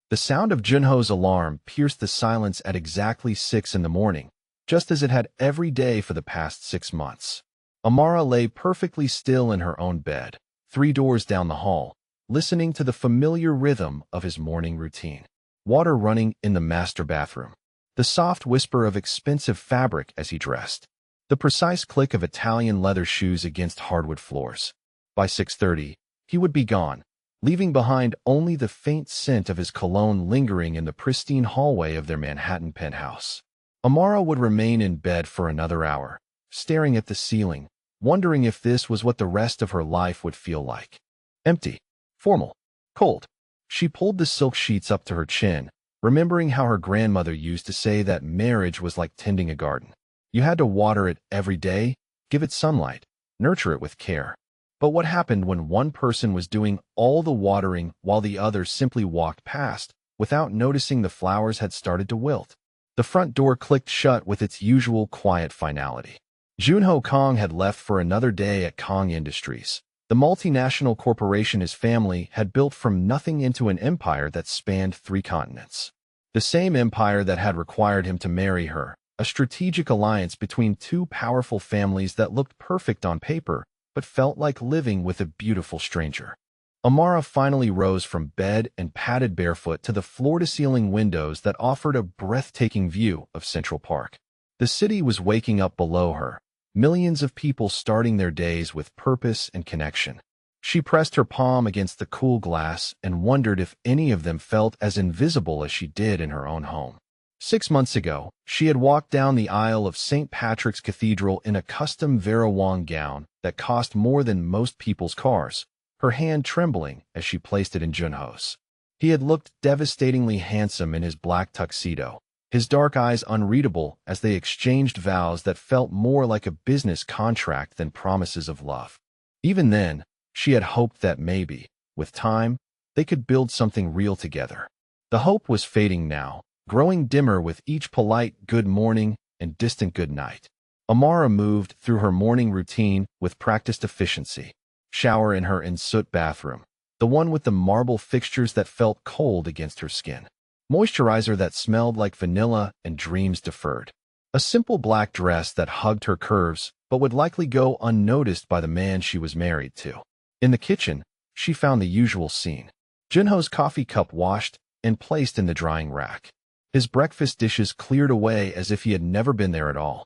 The sound of Junho's alarm pierced the silence at exactly 6 in the morning, just as it had every day for the past 6 months. Amara lay perfectly still in her own bed, 3 doors down the hall, listening to the familiar rhythm of his morning routine. Water running in the master bathroom. The soft whisper of expensive fabric as he dressed. The precise click of Italian leather shoes against hardwood floors. By 6:30, he would be gone, leaving behind only the faint scent of his cologne lingering in the pristine hallway of their Manhattan penthouse. Amara would remain in bed for another hour, staring at the ceiling, wondering if this was what the rest of her life would feel like. Empty, formal, cold. She pulled the silk sheets up to her chin, remembering how her grandmother used to say that marriage was like tending a garden. You had to water it every day, give it sunlight, nurture it with care. But what happened when one person was doing all the watering while the other simply walked past, without noticing the flowers had started to wilt? The front door clicked shut with its usual quiet finality. Junho Kong had left for another day at Kong Industries, the multinational corporation his family had built from nothing into an empire that spanned 3 continents. The same empire that had required him to marry her, a strategic alliance between 2 powerful families that looked perfect on paper, but felt like living with a beautiful stranger. Amara finally rose from bed and padded barefoot to the floor-to-ceiling windows that offered a breathtaking view of Central Park. The city was waking up below her, millions of people starting their days with purpose and connection. She pressed her palm against the cool glass and wondered if any of them felt as invisible as she did in her own home. 6 months ago, she had walked down the aisle of St. Patrick's Cathedral in a custom Vera Wang gown that cost more than most people's cars, her hand trembling as she placed it in Junho's. He had looked devastatingly handsome in his black tuxedo, his dark eyes unreadable as they exchanged vows that felt more like a business contract than promises of love. Even then, she had hoped that maybe, with time, they could build something real together. The hope was fading now, growing dimmer with each polite good morning and distant good night. Amara moved through her morning routine with practiced efficiency. Shower in her en-suite bathroom, the one with the marble fixtures that felt cold against her skin. Moisturizer that smelled like vanilla and dreams deferred. A simple black dress that hugged her curves but would likely go unnoticed by the man she was married to. In the kitchen, she found the usual scene. Junho's coffee cup washed and placed in the drying rack. His breakfast dishes cleared away as if he had never been there at all.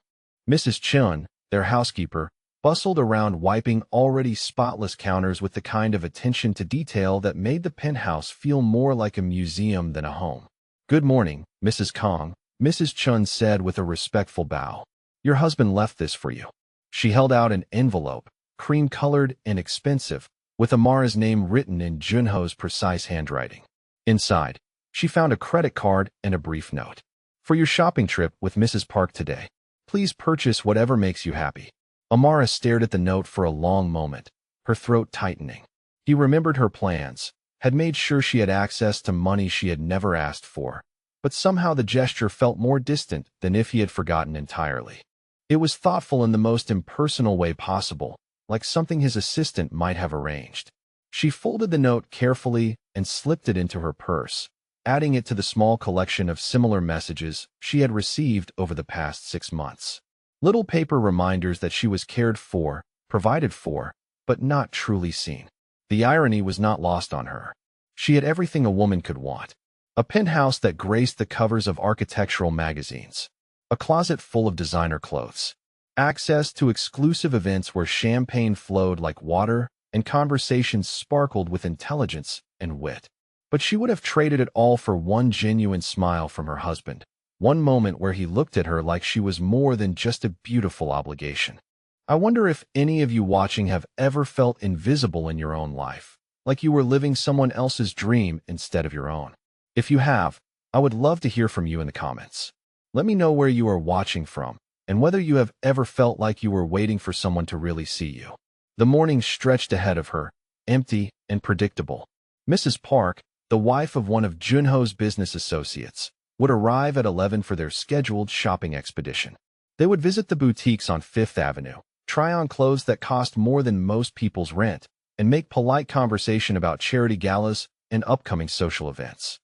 Mrs. Chun, their housekeeper, bustled around wiping already spotless counters with the kind of attention to detail that made the penthouse feel more like a museum than a home. "Good morning, Mrs. Kong," Mrs. Chun said with a respectful bow. "Your husband left this for you." She held out an envelope, cream-colored and expensive, with Amara's name written in Junho's precise handwriting. Inside, she found a credit card and a brief note. "For your shopping trip with Mrs. Park today, please purchase whatever makes you happy." Amara stared at the note for a long moment, her throat tightening. He remembered her plans, had made sure she had access to money she had never asked for, but somehow the gesture felt more distant than if he had forgotten entirely. It was thoughtful in the most impersonal way possible, like something his assistant might have arranged. She folded the note carefully and slipped it into her purse, adding it to the small collection of similar messages she had received over the past 6 months. Little paper reminders that she was cared for, provided for, but not truly seen. The irony was not lost on her. She had everything a woman could want. A penthouse that graced the covers of architectural magazines. A closet full of designer clothes. Access to exclusive events where champagne flowed like water and conversations sparkled with intelligence and wit. But she would have traded it all for one genuine smile from her husband. One moment where he looked at her like she was more than just a beautiful obligation. I wonder if any of you watching have ever felt invisible in your own life, like you were living someone else's dream instead of your own. If you have, I would love to hear from you in the comments. Let me know where you are watching from, and whether you have ever felt like you were waiting for someone to really see you. The morning stretched ahead of her, empty and predictable. Mrs. Park, the wife of one of Junho's business associates, would arrive at 11 for their scheduled shopping expedition. They would visit the boutiques on Fifth Avenue, try on clothes that cost more than most people's rent, and make polite conversation about charity galas and upcoming social events.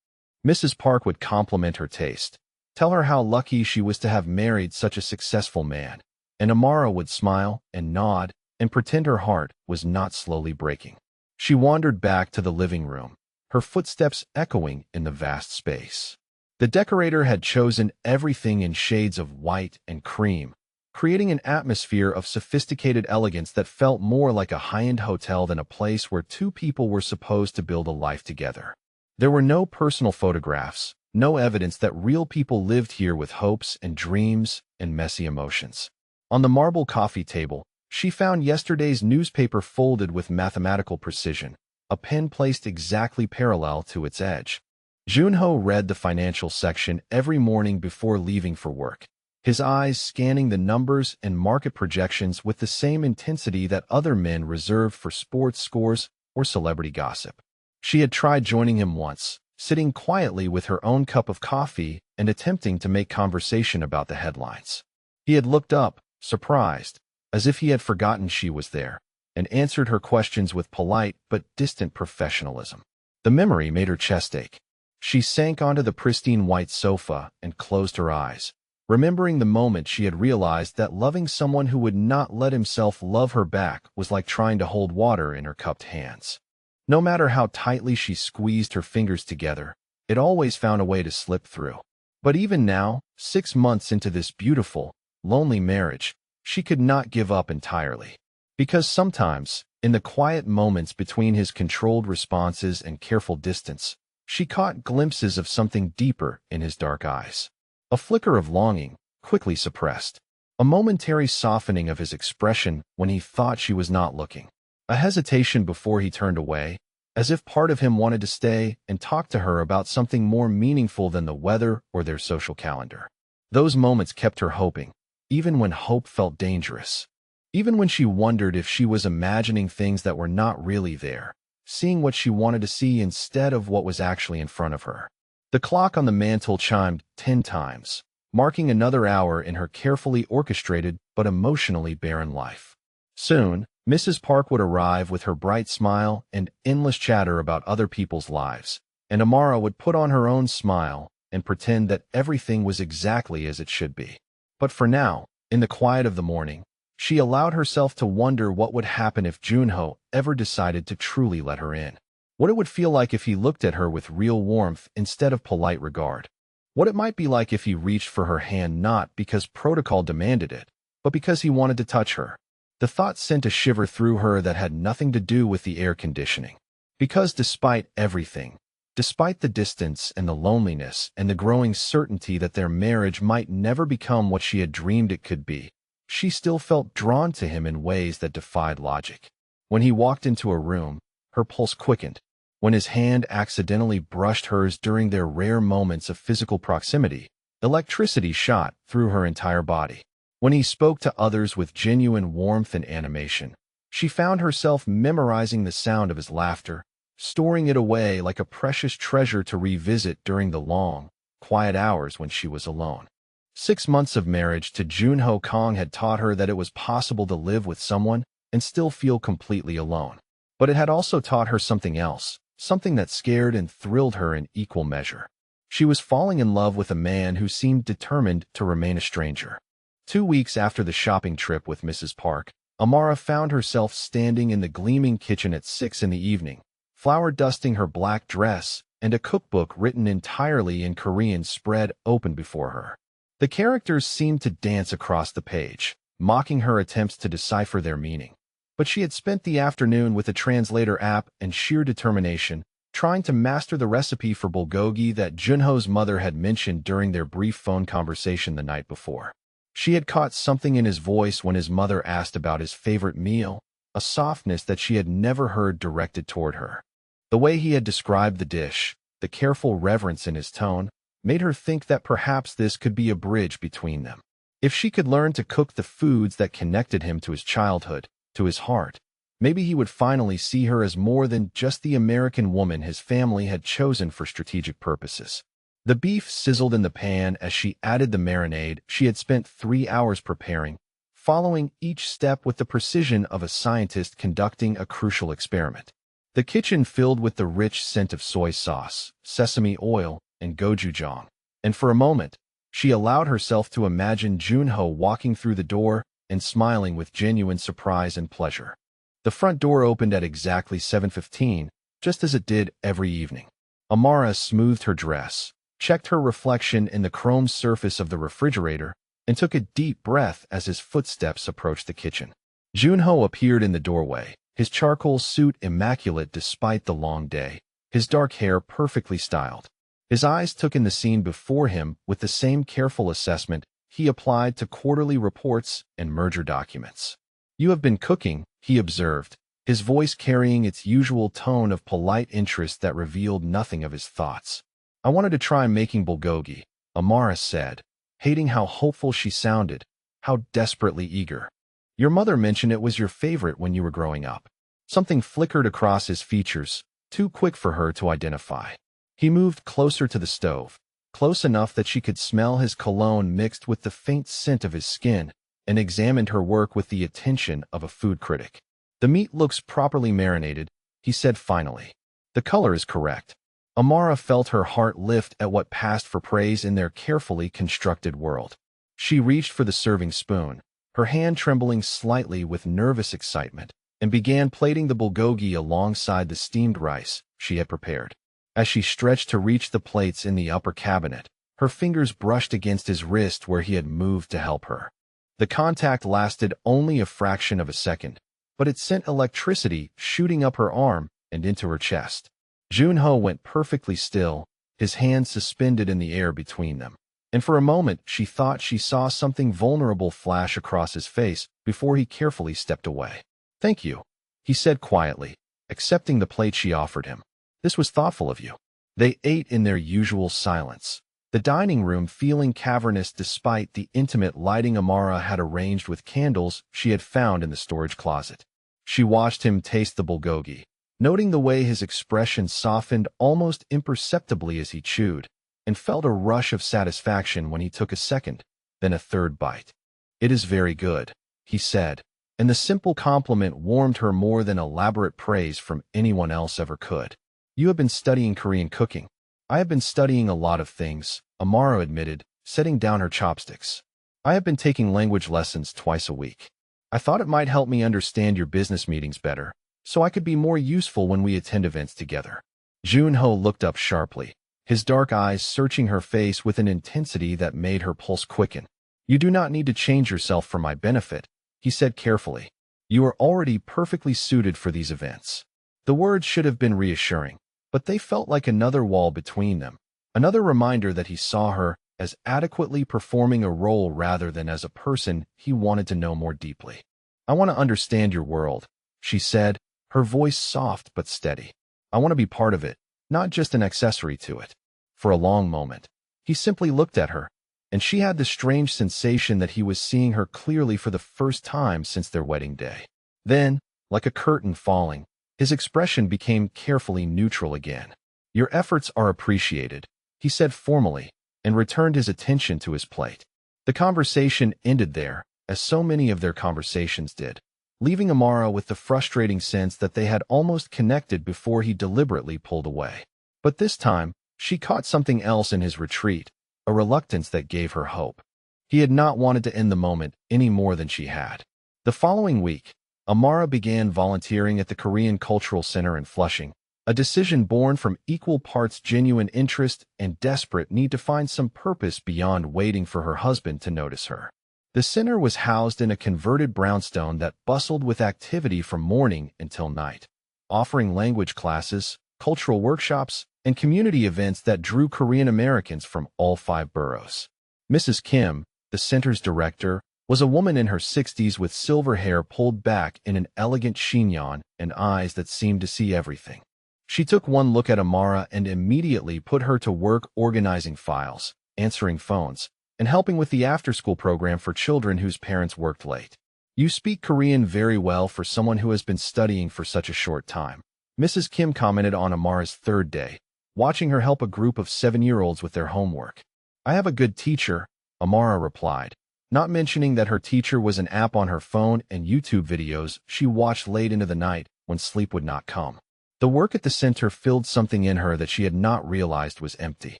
Mrs. Park would compliment her taste, tell her how lucky she was to have married such a successful man, and Amara would smile and nod and pretend her heart was not slowly breaking. She wandered back to the living room, her footsteps echoing in the vast space. The decorator had chosen everything in shades of white and cream, creating an atmosphere of sophisticated elegance that felt more like a high-end hotel than a place where two people were supposed to build a life together. There were no personal photographs, no evidence that real people lived here with hopes and dreams and messy emotions. On the marble coffee table, she found yesterday's newspaper folded with mathematical precision, a pen placed exactly parallel to its edge. Junho read the financial section every morning before leaving for work, his eyes scanning the numbers and market projections with the same intensity that other men reserved for sports scores or celebrity gossip. She had tried joining him once, sitting quietly with her own cup of coffee and attempting to make conversation about the headlines. He had looked up, surprised, as if he had forgotten she was there, and answered her questions with polite but distant professionalism. The memory made her chest ache. She sank onto the pristine white sofa and closed her eyes, remembering the moment she had realized that loving someone who would not let himself love her back was like trying to hold water in her cupped hands. No matter how tightly she squeezed her fingers together, it always found a way to slip through. But even now, 6 months into this beautiful, lonely marriage, she could not give up entirely. Because sometimes, in the quiet moments between his controlled responses and careful distance, she caught glimpses of something deeper in his dark eyes. A flicker of longing, quickly suppressed. A momentary softening of his expression when he thought she was not looking. A hesitation before he turned away, as if part of him wanted to stay and talk to her about something more meaningful than the weather or their social calendar. Those moments kept her hoping, even when hope felt dangerous. Even when she wondered if she was imagining things that were not really there, seeing what she wanted to see instead of what was actually in front of her. The clock on the mantel chimed 10 times, marking another hour in her carefully orchestrated but emotionally barren life. Soon, Mrs. Park would arrive with her bright smile and endless chatter about other people's lives, and Amara would put on her own smile and pretend that everything was exactly as it should be. But for now, in the quiet of the morning, she allowed herself to wonder what would happen if Junho ever decided to truly let her in. What it would feel like if he looked at her with real warmth instead of polite regard. What it might be like if he reached for her hand not because protocol demanded it, but because he wanted to touch her. The thought sent a shiver through her that had nothing to do with the air conditioning. Because despite everything, despite the distance and the loneliness and the growing certainty that their marriage might never become what she had dreamed it could be, she still felt drawn to him in ways that defied logic. When he walked into a room, her pulse quickened. When his hand accidentally brushed hers during their rare moments of physical proximity, electricity shot through her entire body. When he spoke to others with genuine warmth and animation, she found herself memorizing the sound of his laughter, storing it away like a precious treasure to revisit during the long, quiet hours when she was alone. 6 months of marriage to Junho Kang had taught her that it was possible to live with someone and still feel completely alone. But it had also taught her something else, something that scared and thrilled her in equal measure. She was falling in love with a man who seemed determined to remain a stranger. 2 weeks after the shopping trip with Mrs. Park, Amara found herself standing in the gleaming kitchen at 6 in the evening, flour dusting her black dress, and a cookbook written entirely in Korean spread open before her. The characters seemed to dance across the page, mocking her attempts to decipher their meaning. But she had spent the afternoon with a translator app and sheer determination, trying to master the recipe for bulgogi that Junho's mother had mentioned during their brief phone conversation the night before. She had caught something in his voice when his mother asked about his favorite meal, a softness that she had never heard directed toward her. The way he had described the dish, the careful reverence in his tone, made her think that perhaps this could be a bridge between them. If she could learn to cook the foods that connected him to his childhood, to his heart, maybe he would finally see her as more than just the American woman his family had chosen for strategic purposes. The beef sizzled in the pan as she added the marinade she had spent 3 hours preparing, following each step with the precision of a scientist conducting a crucial experiment. The kitchen filled with the rich scent of soy sauce, sesame oil, and gochujang. And for a moment, she allowed herself to imagine Junho walking through the door and smiling with genuine surprise and pleasure. The front door opened at exactly 7:15, just as it did every evening. Amara smoothed her dress, checked her reflection in the chrome surface of the refrigerator, and took a deep breath as his footsteps approached the kitchen. Junho appeared in the doorway, his charcoal suit immaculate despite the long day, his dark hair perfectly styled. His eyes took in the scene before him with the same careful assessment he applied to quarterly reports and merger documents. "You have been cooking," he observed, his voice carrying its usual tone of polite interest that revealed nothing of his thoughts. "I wanted to try making bulgogi," Amara said, hating how hopeful she sounded, how desperately eager. "Your mother mentioned it was your favorite when you were growing up." Something flickered across his features, too quick for her to identify. He moved closer to the stove, close enough that she could smell his cologne mixed with the faint scent of his skin, and examined her work with the attention of a food critic. "The meat looks properly marinated," he said finally. "The color is correct." Amara felt her heart lift at what passed for praise in their carefully constructed world. She reached for the serving spoon, her hand trembling slightly with nervous excitement, and began plating the bulgogi alongside the steamed rice she had prepared. As she stretched to reach the plates in the upper cabinet, her fingers brushed against his wrist where he had moved to help her. The contact lasted only a fraction of a second, but it sent electricity shooting up her arm and into her chest. Junho went perfectly still, his hands suspended in the air between them. And for a moment she thought she saw something vulnerable flash across his face before he carefully stepped away. "Thank you," he said quietly, accepting the plate she offered him. "This was thoughtful of you." They ate in their usual silence, the dining room feeling cavernous despite the intimate lighting Amara had arranged with candles she had found in the storage closet. She watched him taste the bulgogi, noting the way his expression softened almost imperceptibly as he chewed, and felt a rush of satisfaction when he took a second, then a third bite. "It is very good," he said, and the simple compliment warmed her more than elaborate praise from anyone else ever could. "You have been studying Korean cooking." "I have been studying a lot of things," Amara admitted, setting down her chopsticks. "I have been taking language lessons twice a week. I thought it might help me understand your business meetings better, so I could be more useful when we attend events together." Junho looked up sharply, his dark eyes searching her face with an intensity that made her pulse quicken. "You do not need to change yourself for my benefit," he said carefully. "You are already perfectly suited for these events." The words should have been reassuring, but they felt like another wall between them, another reminder that he saw her as adequately performing a role rather than as a person he wanted to know more deeply. "I want to understand your world," she said, her voice soft but steady. "I want to be part of it, not just an accessory to it." For a long moment, he simply looked at her, and she had the strange sensation that he was seeing her clearly for the first time since their wedding day. Then, like a curtain falling, his expression became carefully neutral again. "Your efforts are appreciated," he said formally, and returned his attention to his plate. The conversation ended there, as so many of their conversations did, leaving Amara with the frustrating sense that they had almost connected before he deliberately pulled away. But this time, she caught something else in his retreat, a reluctance that gave her hope. He had not wanted to end the moment any more than she had. The following week, Amara began volunteering at the Korean Cultural Center in Flushing, a decision born from equal parts genuine interest and desperate need to find some purpose beyond waiting for her husband to notice her. The center was housed in a converted brownstone that bustled with activity from morning until night, offering language classes, cultural workshops, and community events that drew Korean Americans from all 5 boroughs. Mrs. Kim, the center's director, was a woman in her 60s with silver hair pulled back in an elegant chignon and eyes that seemed to see everything. She took one look at Amara and immediately put her to work organizing files, answering phones, and helping with the after-school program for children whose parents worked late. "You speak Korean very well for someone who has been studying for such a short time," Mrs. Kim commented on Amara's 3rd day, watching her help a group of 7-year-olds with their homework. "I have a good teacher," Amara replied, not mentioning that her teacher was an app on her phone and YouTube videos she watched late into the night when sleep would not come. The work at the center filled something in her that she had not realized was empty.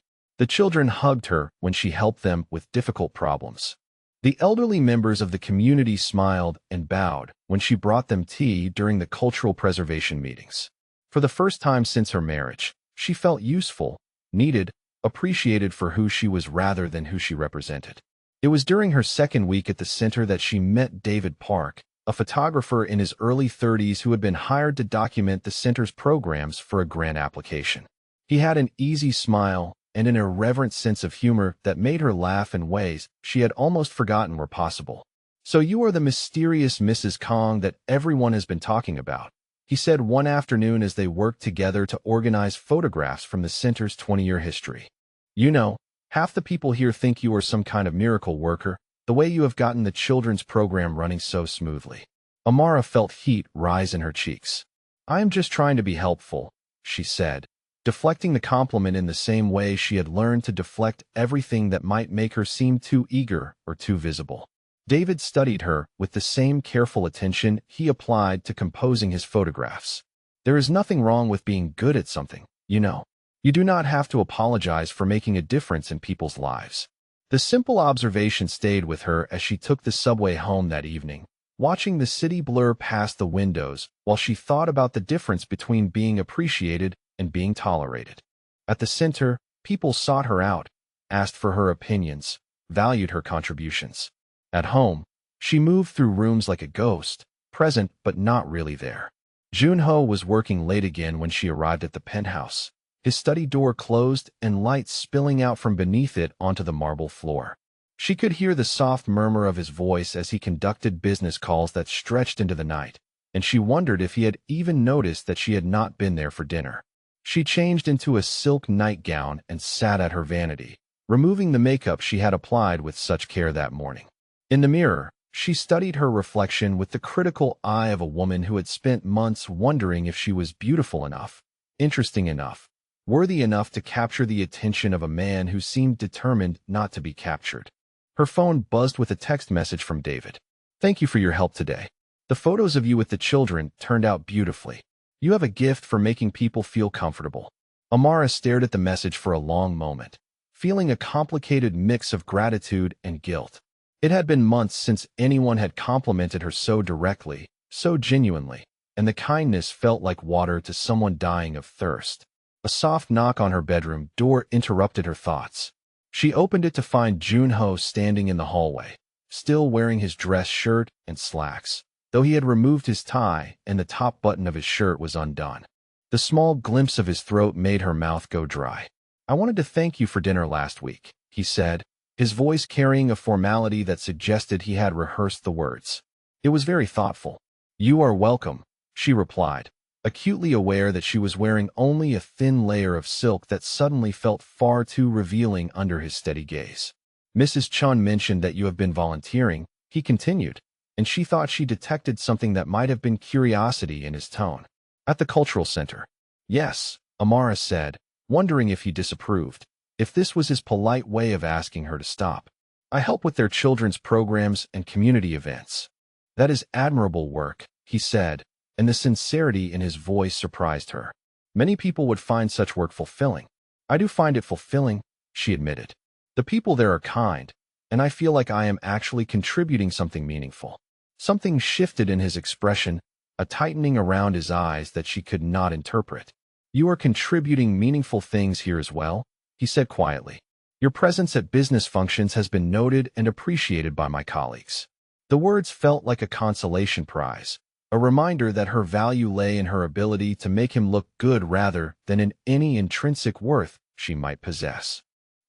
The children hugged her when she helped them with difficult problems. The elderly members of the community smiled and bowed when she brought them tea during the cultural preservation meetings. For the first time since her marriage, she felt useful, needed, appreciated for who she was rather than who she represented. It was during her second week at the center that she met David Park, a photographer in his early 30s who had been hired to document the center's programs for a grant application. He had an easy smile and an irreverent sense of humor that made her laugh in ways she had almost forgotten were possible. "So you are the mysterious Mrs. Kong that everyone has been talking about," he said one afternoon as they worked together to organize photographs from the center's 20-year history. "You know, half the people here think you are some kind of miracle worker, the way you have gotten the children's program running so smoothly." Amara felt heat rise in her cheeks. "I am just trying to be helpful," she said, deflecting the compliment in the same way she had learned to deflect everything that might make her seem too eager or too visible. David studied her with the same careful attention he applied to composing his photographs. "There is nothing wrong with being good at something, you know. You do not have to apologize for making a difference in people's lives." The simple observation stayed with her as she took the subway home that evening, watching the city blur past the windows while she thought about the difference between being appreciated and being tolerated. At the center, people sought her out, asked for her opinions, valued her contributions. At home, she moved through rooms like a ghost, present but not really there. Junho was working late again when she arrived at the penthouse, his study door closed and light spilling out from beneath it onto the marble floor. She could hear the soft murmur of his voice as he conducted business calls that stretched into the night, and she wondered if he had even noticed that she had not been there for dinner. She changed into a silk nightgown and sat at her vanity, removing the makeup she had applied with such care that morning. In the mirror, she studied her reflection with the critical eye of a woman who had spent months wondering if she was beautiful enough, interesting enough, worthy enough to capture the attention of a man who seemed determined not to be captured. Her phone buzzed with a text message from David. "Thank you for your help today. The photos of you with the children turned out beautifully. You have a gift for making people feel comfortable." Amara stared at the message for a long moment, feeling a complicated mix of gratitude and guilt. It had been months since anyone had complimented her so directly, so genuinely, and the kindness felt like water to someone dying of thirst. A soft knock on her bedroom door interrupted her thoughts. She opened it to find Junho standing in the hallway, still wearing his dress shirt and slacks, though he had removed his tie and the top button of his shirt was undone. The small glimpse of his throat made her mouth go dry. "I wanted to thank you for dinner last week," he said, his voice carrying a formality that suggested he had rehearsed the words. "It was very thoughtful." "You are welcome," she replied, acutely aware that she was wearing only a thin layer of silk that suddenly felt far too revealing under his steady gaze. "Mrs. Chun mentioned that you have been volunteering," he continued, and she thought she detected something that might have been curiosity in his tone. "At the cultural center." "Yes," Amara said, wondering if he disapproved, if this was his polite way of asking her to stop. "I help with their children's programs and community events." "That is admirable work," he said, and the sincerity in his voice surprised her. "Many people would find such work fulfilling." "I do find it fulfilling," she admitted. "The people there are kind, and I feel like I am actually contributing something meaningful." Something shifted in his expression, a tightening around his eyes that she could not interpret. "You are contributing meaningful things here as well," he said quietly. "Your presence at business functions has been noted and appreciated by my colleagues." The words felt like a consolation prize, a reminder that her value lay in her ability to make him look good rather than in any intrinsic worth she might possess.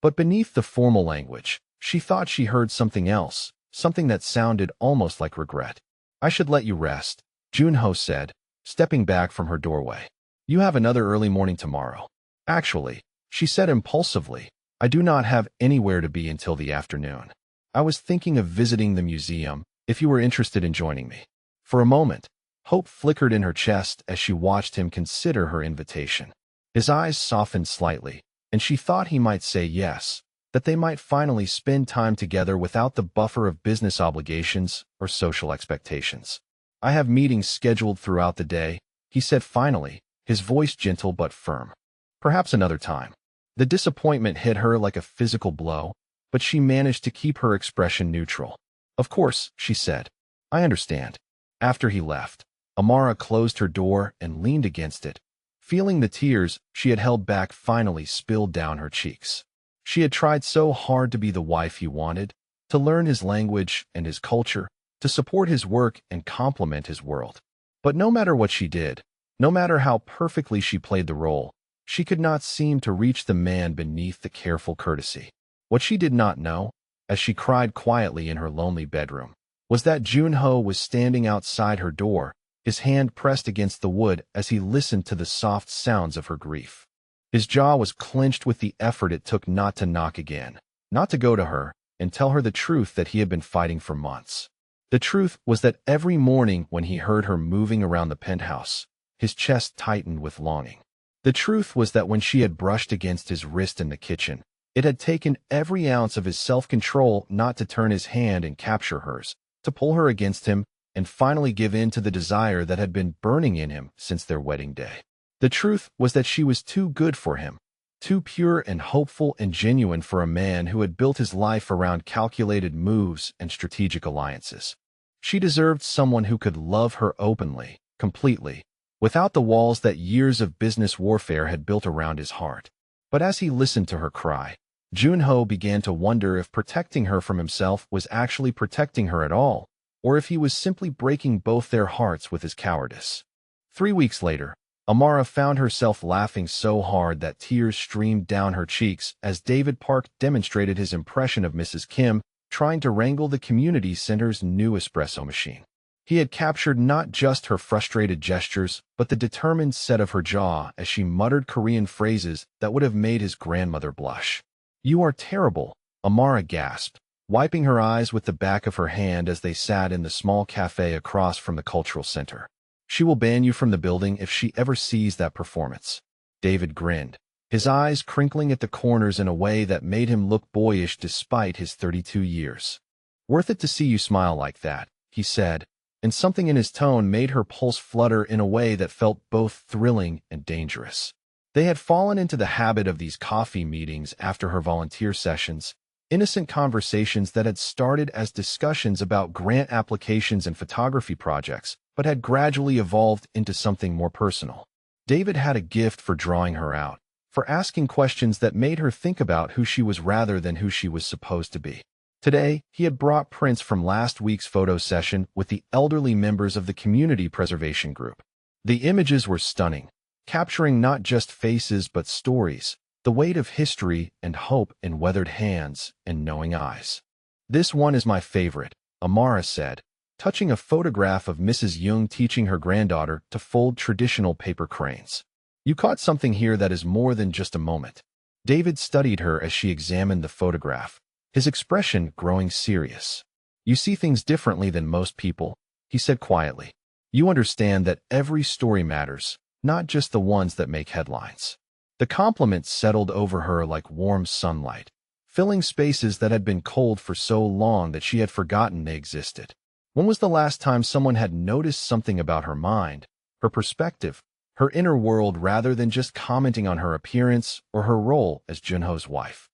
But beneath the formal language, she thought she heard something else, something that sounded almost like regret. "I should let you rest," Junho said, stepping back from her doorway. "You have another early morning tomorrow." "Actually," she said impulsively, "I do not have anywhere to be until the afternoon. I was thinking of visiting the museum, if you were interested in joining me." For a moment, hope flickered in her chest as she watched him consider her invitation. His eyes softened slightly, and she thought he might say yes, that they might finally spend time together without the buffer of business obligations or social expectations. "I have meetings scheduled throughout the day," he said finally, his voice gentle but firm. "Perhaps another time." The disappointment hit her like a physical blow, but she managed to keep her expression neutral. "Of course," she said. "I understand." After he left, Amara closed her door and leaned against it, feeling the tears she had held back finally spilled down her cheeks. She had tried so hard to be the wife he wanted, to learn his language and his culture, to support his work and complement his world. But no matter what she did, no matter how perfectly she played the role, she could not seem to reach the man beneath the careful courtesy. What she did not know, as she cried quietly in her lonely bedroom, was that Junho was standing outside her door, his hand pressed against the wood as he listened to the soft sounds of her grief. His jaw was clenched with the effort it took not to knock again, not to go to her and tell her the truth that he had been fighting for months. The truth was that every morning when he heard her moving around the penthouse, his chest tightened with longing. The truth was that when she had brushed against his wrist in the kitchen, it had taken every ounce of his self-control not to turn his hand and capture hers, to pull her against him and finally give in to the desire that had been burning in him since their wedding day. The truth was that she was too good for him, too pure and hopeful and genuine for a man who had built his life around calculated moves and strategic alliances. She deserved someone who could love her openly, completely, without the walls that years of business warfare had built around his heart. But as he listened to her cry, Junho began to wonder if protecting her from himself was actually protecting her at all, or if he was simply breaking both their hearts with his cowardice. 3 weeks later, Amara found herself laughing so hard that tears streamed down her cheeks as David Park demonstrated his impression of Mrs. Kim trying to wrangle the community center's new espresso machine. He had captured not just her frustrated gestures, but the determined set of her jaw as she muttered Korean phrases that would have made his grandmother blush. "You are terrible," Amara gasped, wiping her eyes with the back of her hand as they sat in the small cafe across from the cultural center. "She will ban you from the building if she ever sees that performance." David grinned, his eyes crinkling at the corners in a way that made him look boyish despite his 32 years. "Worth it to see you smile like that," he said, and something in his tone made her pulse flutter in a way that felt both thrilling and dangerous. They had fallen into the habit of these coffee meetings after her volunteer sessions, innocent conversations that had started as discussions about grant applications and photography projects, but had gradually evolved into something more personal. David had a gift for drawing her out, for asking questions that made her think about who she was rather than who she was supposed to be. Today, he had brought prints from last week's photo session with the elderly members of the community preservation group. The images were stunning, capturing not just faces but stories, the weight of history and hope in weathered hands and knowing eyes. "This one is my favorite," Amara said, touching a photograph of Mrs. Jung teaching her granddaughter to fold traditional paper cranes. "You caught something here that is more than just a moment." David studied her as she examined the photograph, his expression growing serious. "You see things differently than most people," he said quietly. "You understand that every story matters, not just the ones that make headlines." The compliment settled over her like warm sunlight, filling spaces that had been cold for so long that she had forgotten they existed. When was the last time someone had noticed something about her mind, her perspective, her inner world rather than just commenting on her appearance or her role as Junho's wife?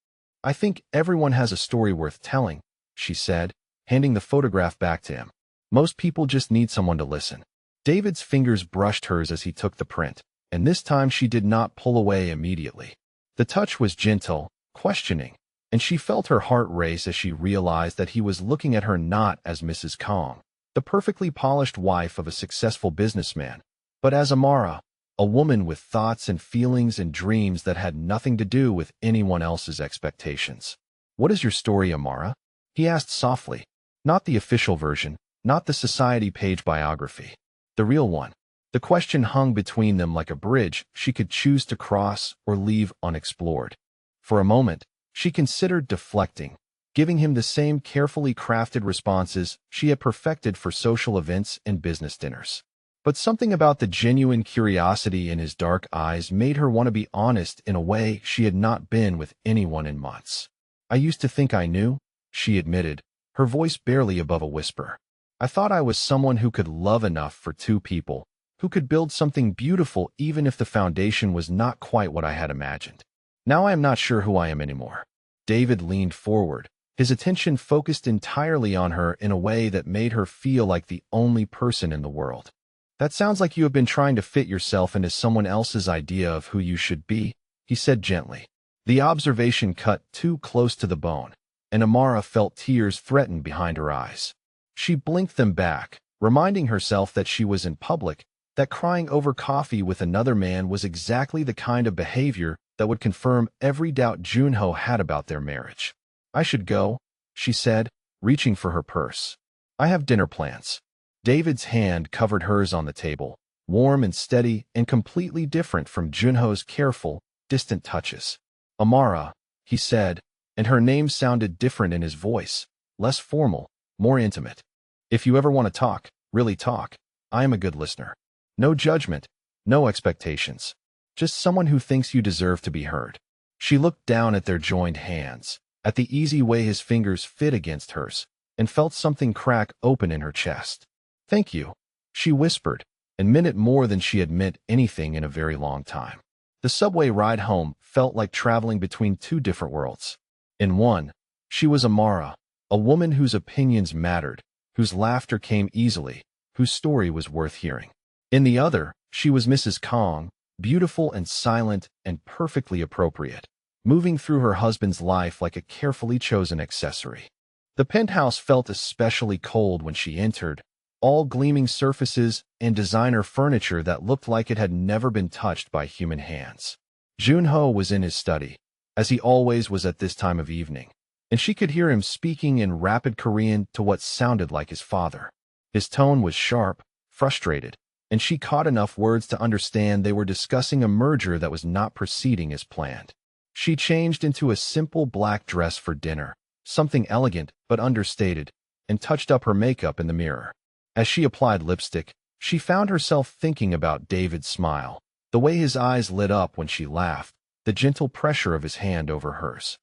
"I think everyone has a story worth telling," she said, handing the photograph back to him. "Most people just need someone to listen." David's fingers brushed hers as he took the print, and this time she did not pull away immediately. The touch was gentle, questioning, and she felt her heart race as she realized that he was looking at her not as Mrs. Kong, the perfectly polished wife of a successful businessman, but as Amara, a woman with thoughts and feelings and dreams that had nothing to do with anyone else's expectations. "What is your story, Amara?" he asked softly. Not the official version, not the society page biography. The real one. The question hung between them like a bridge she could choose to cross or leave unexplored. For a moment, she considered deflecting, giving him the same carefully crafted responses she had perfected for social events and business dinners. But something about the genuine curiosity in his dark eyes made her want to be honest in a way she had not been with anyone in months. "I used to think I knew," she admitted, her voice barely above a whisper. "I thought I was someone who could love enough for two people, who could build something beautiful even if the foundation was not quite what I had imagined. Now I am not sure who I am anymore. David leaned forward, his attention focused entirely on her in a way that made her feel like the only person in the world. That sounds like you have been trying to fit yourself into someone else's idea of who you should be, he said gently. The observation cut too close to the bone, and Amara felt tears threaten behind her eyes. She blinked them back, reminding herself that she was in public, that crying over coffee with another man was exactly the kind of behavior that would confirm every doubt Junho had about their marriage. I should go, she said, reaching for her purse. I have dinner plans. David's hand covered hers on the table, warm and steady and completely different from Junho's careful, distant touches. Amara, he said, and her name sounded different in his voice, less formal, more intimate. If you ever want to talk, really talk, I am a good listener. No judgment, no expectations. Just someone who thinks you deserve to be heard. She looked down at their joined hands, at the easy way his fingers fit against hers, and felt something crack open in her chest. Thank you, she whispered, and meant it more than she had meant anything in a very long time. The subway ride home felt like traveling between two different worlds. In one, she was Amara, a woman whose opinions mattered, whose laughter came easily, whose story was worth hearing. In the other, she was Mrs. Kong, beautiful and silent and perfectly appropriate, moving through her husband's life like a carefully chosen accessory. The penthouse felt especially cold when she entered, all gleaming surfaces and designer furniture that looked like it had never been touched by human hands. Junho was in his study, as he always was at this time of evening, and she could hear him speaking in rapid Korean to what sounded like his father. His tone was sharp, frustrated, and she caught enough words to understand they were discussing a merger that was not proceeding as planned. She changed into a simple black dress for dinner, something elegant but understated, and touched up her makeup in the mirror. As she applied lipstick, she found herself thinking about David's smile, the way his eyes lit up when she laughed, the gentle pressure of his hand over hers.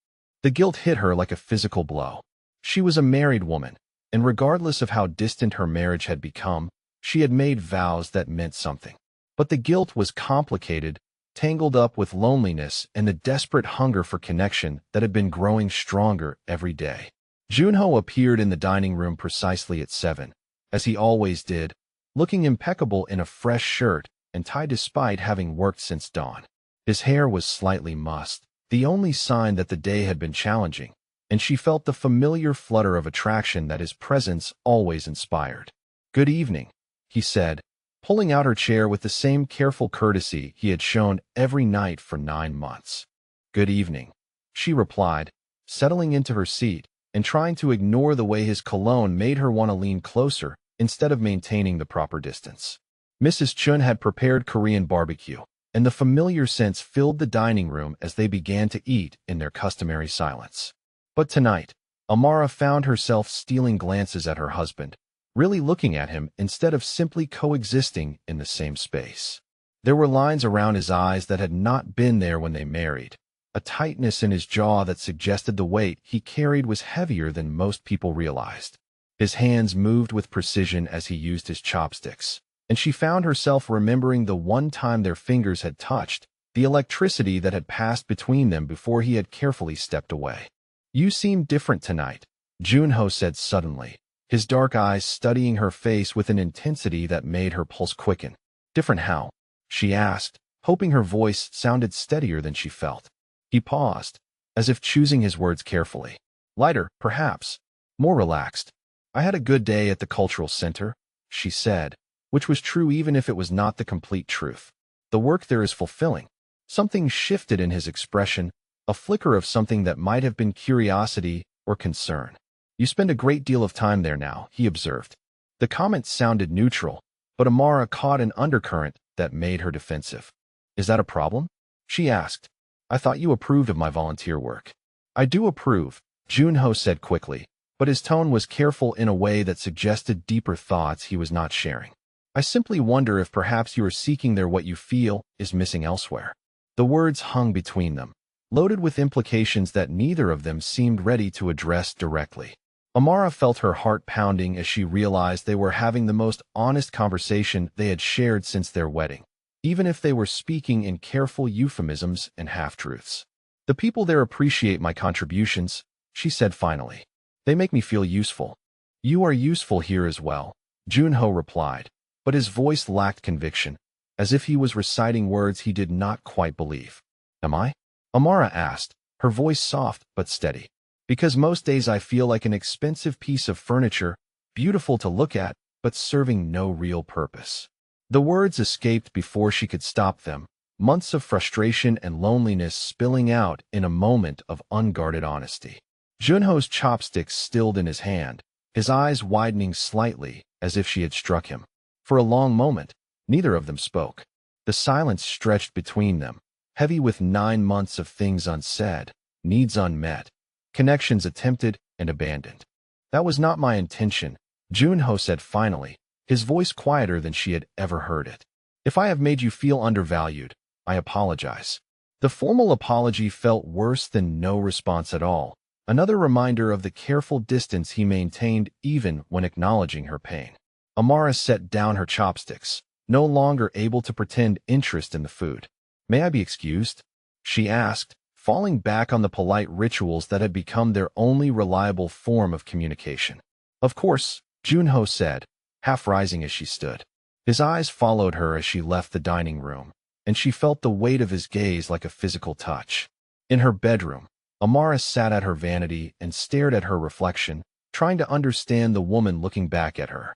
The guilt hit her like a physical blow. She was a married woman, and regardless of how distant her marriage had become, she had made vows that meant something. But the guilt was complicated, tangled up with loneliness and the desperate hunger for connection that had been growing stronger every day. Junho appeared in the dining room precisely at 7, as he always did, looking impeccable in a fresh shirt and tie despite having worked since dawn. His hair was slightly mussed, the only sign that the day had been challenging, and she felt the familiar flutter of attraction that his presence always inspired. Good evening, he said, pulling out her chair with the same careful courtesy he had shown every night for 9 months. Good evening, she replied, settling into her seat and trying to ignore the way his cologne made her want to lean closer instead of maintaining the proper distance. Mrs. Chun had prepared Korean barbecue, and the familiar scents filled the dining room as they began to eat in their customary silence. But tonight, Amara found herself stealing glances at her husband, really looking at him instead of simply coexisting in the same space. There were lines around his eyes that had not been there when they married, a tightness in his jaw that suggested the weight he carried was heavier than most people realized. His hands moved with precision as he used his chopsticks, and she found herself remembering the one time their fingers had touched, the electricity that had passed between them before he had carefully stepped away. You seem different tonight, Junho said suddenly, his dark eyes studying her face with an intensity that made her pulse quicken. Different how? She asked, hoping her voice sounded steadier than she felt. He paused, as if choosing his words carefully. Lighter, perhaps. More relaxed. I had a good day at the cultural center, she said, which was true even if it was not the complete truth. The work there is fulfilling. Something shifted in his expression, a flicker of something that might have been curiosity or concern. You spend a great deal of time there now, he observed. The comment sounded neutral, but Amara caught an undercurrent that made her defensive. Is that a problem? She asked. I thought you approved of my volunteer work. I do approve, Junho said quickly, but his tone was careful in a way that suggested deeper thoughts he was not sharing. I simply wonder if perhaps you are seeking there what you feel is missing elsewhere. The words hung between them, loaded with implications that neither of them seemed ready to address directly. Amara felt her heart pounding as she realized they were having the most honest conversation they had shared since their wedding, even if they were speaking in careful euphemisms and half-truths. The people there appreciate my contributions, she said finally. They make me feel useful. You are useful here as well, Junho replied, but his voice lacked conviction, as if he was reciting words he did not quite believe. Am I? Amara asked, her voice soft but steady. Because most days I feel like an expensive piece of furniture, beautiful to look at, but serving no real purpose. The words escaped before she could stop them, months of frustration and loneliness spilling out in a moment of unguarded honesty. Junho's chopsticks stilled in his hand, his eyes widening slightly as if she had struck him. For a long moment, neither of them spoke. The silence stretched between them, heavy with 9 months of things unsaid, needs unmet, connections attempted and abandoned. That was not my intention, Junho said finally, his voice quieter than she had ever heard it. If I have made you feel undervalued, I apologize. The formal apology felt worse than no response at all, another reminder of the careful distance he maintained even when acknowledging her pain. Amara set down her chopsticks, no longer able to pretend interest in the food. May I be excused? She asked, falling back on the polite rituals that had become their only reliable form of communication. Of course, Junho said, half rising as she stood. His eyes followed her as she left the dining room, and she felt the weight of his gaze like a physical touch. In her bedroom, Amara sat at her vanity and stared at her reflection, trying to understand the woman looking back at her.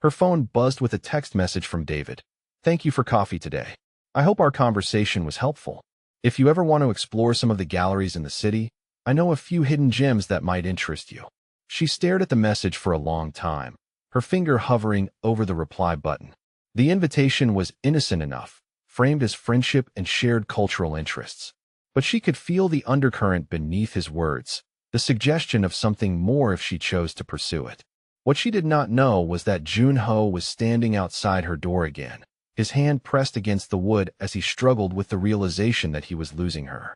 Her phone buzzed with a text message from David. Thank you for coffee today. I hope our conversation was helpful. If you ever want to explore some of the galleries in the city, I know a few hidden gems that might interest you. She stared at the message for a long time, her finger hovering over the reply button. The invitation was innocent enough, framed as friendship and shared cultural interests. But she could feel the undercurrent beneath his words, the suggestion of something more if she chose to pursue it. What she did not know was that Junho was standing outside her door again, his hand pressed against the wood as he struggled with the realization that he was losing her.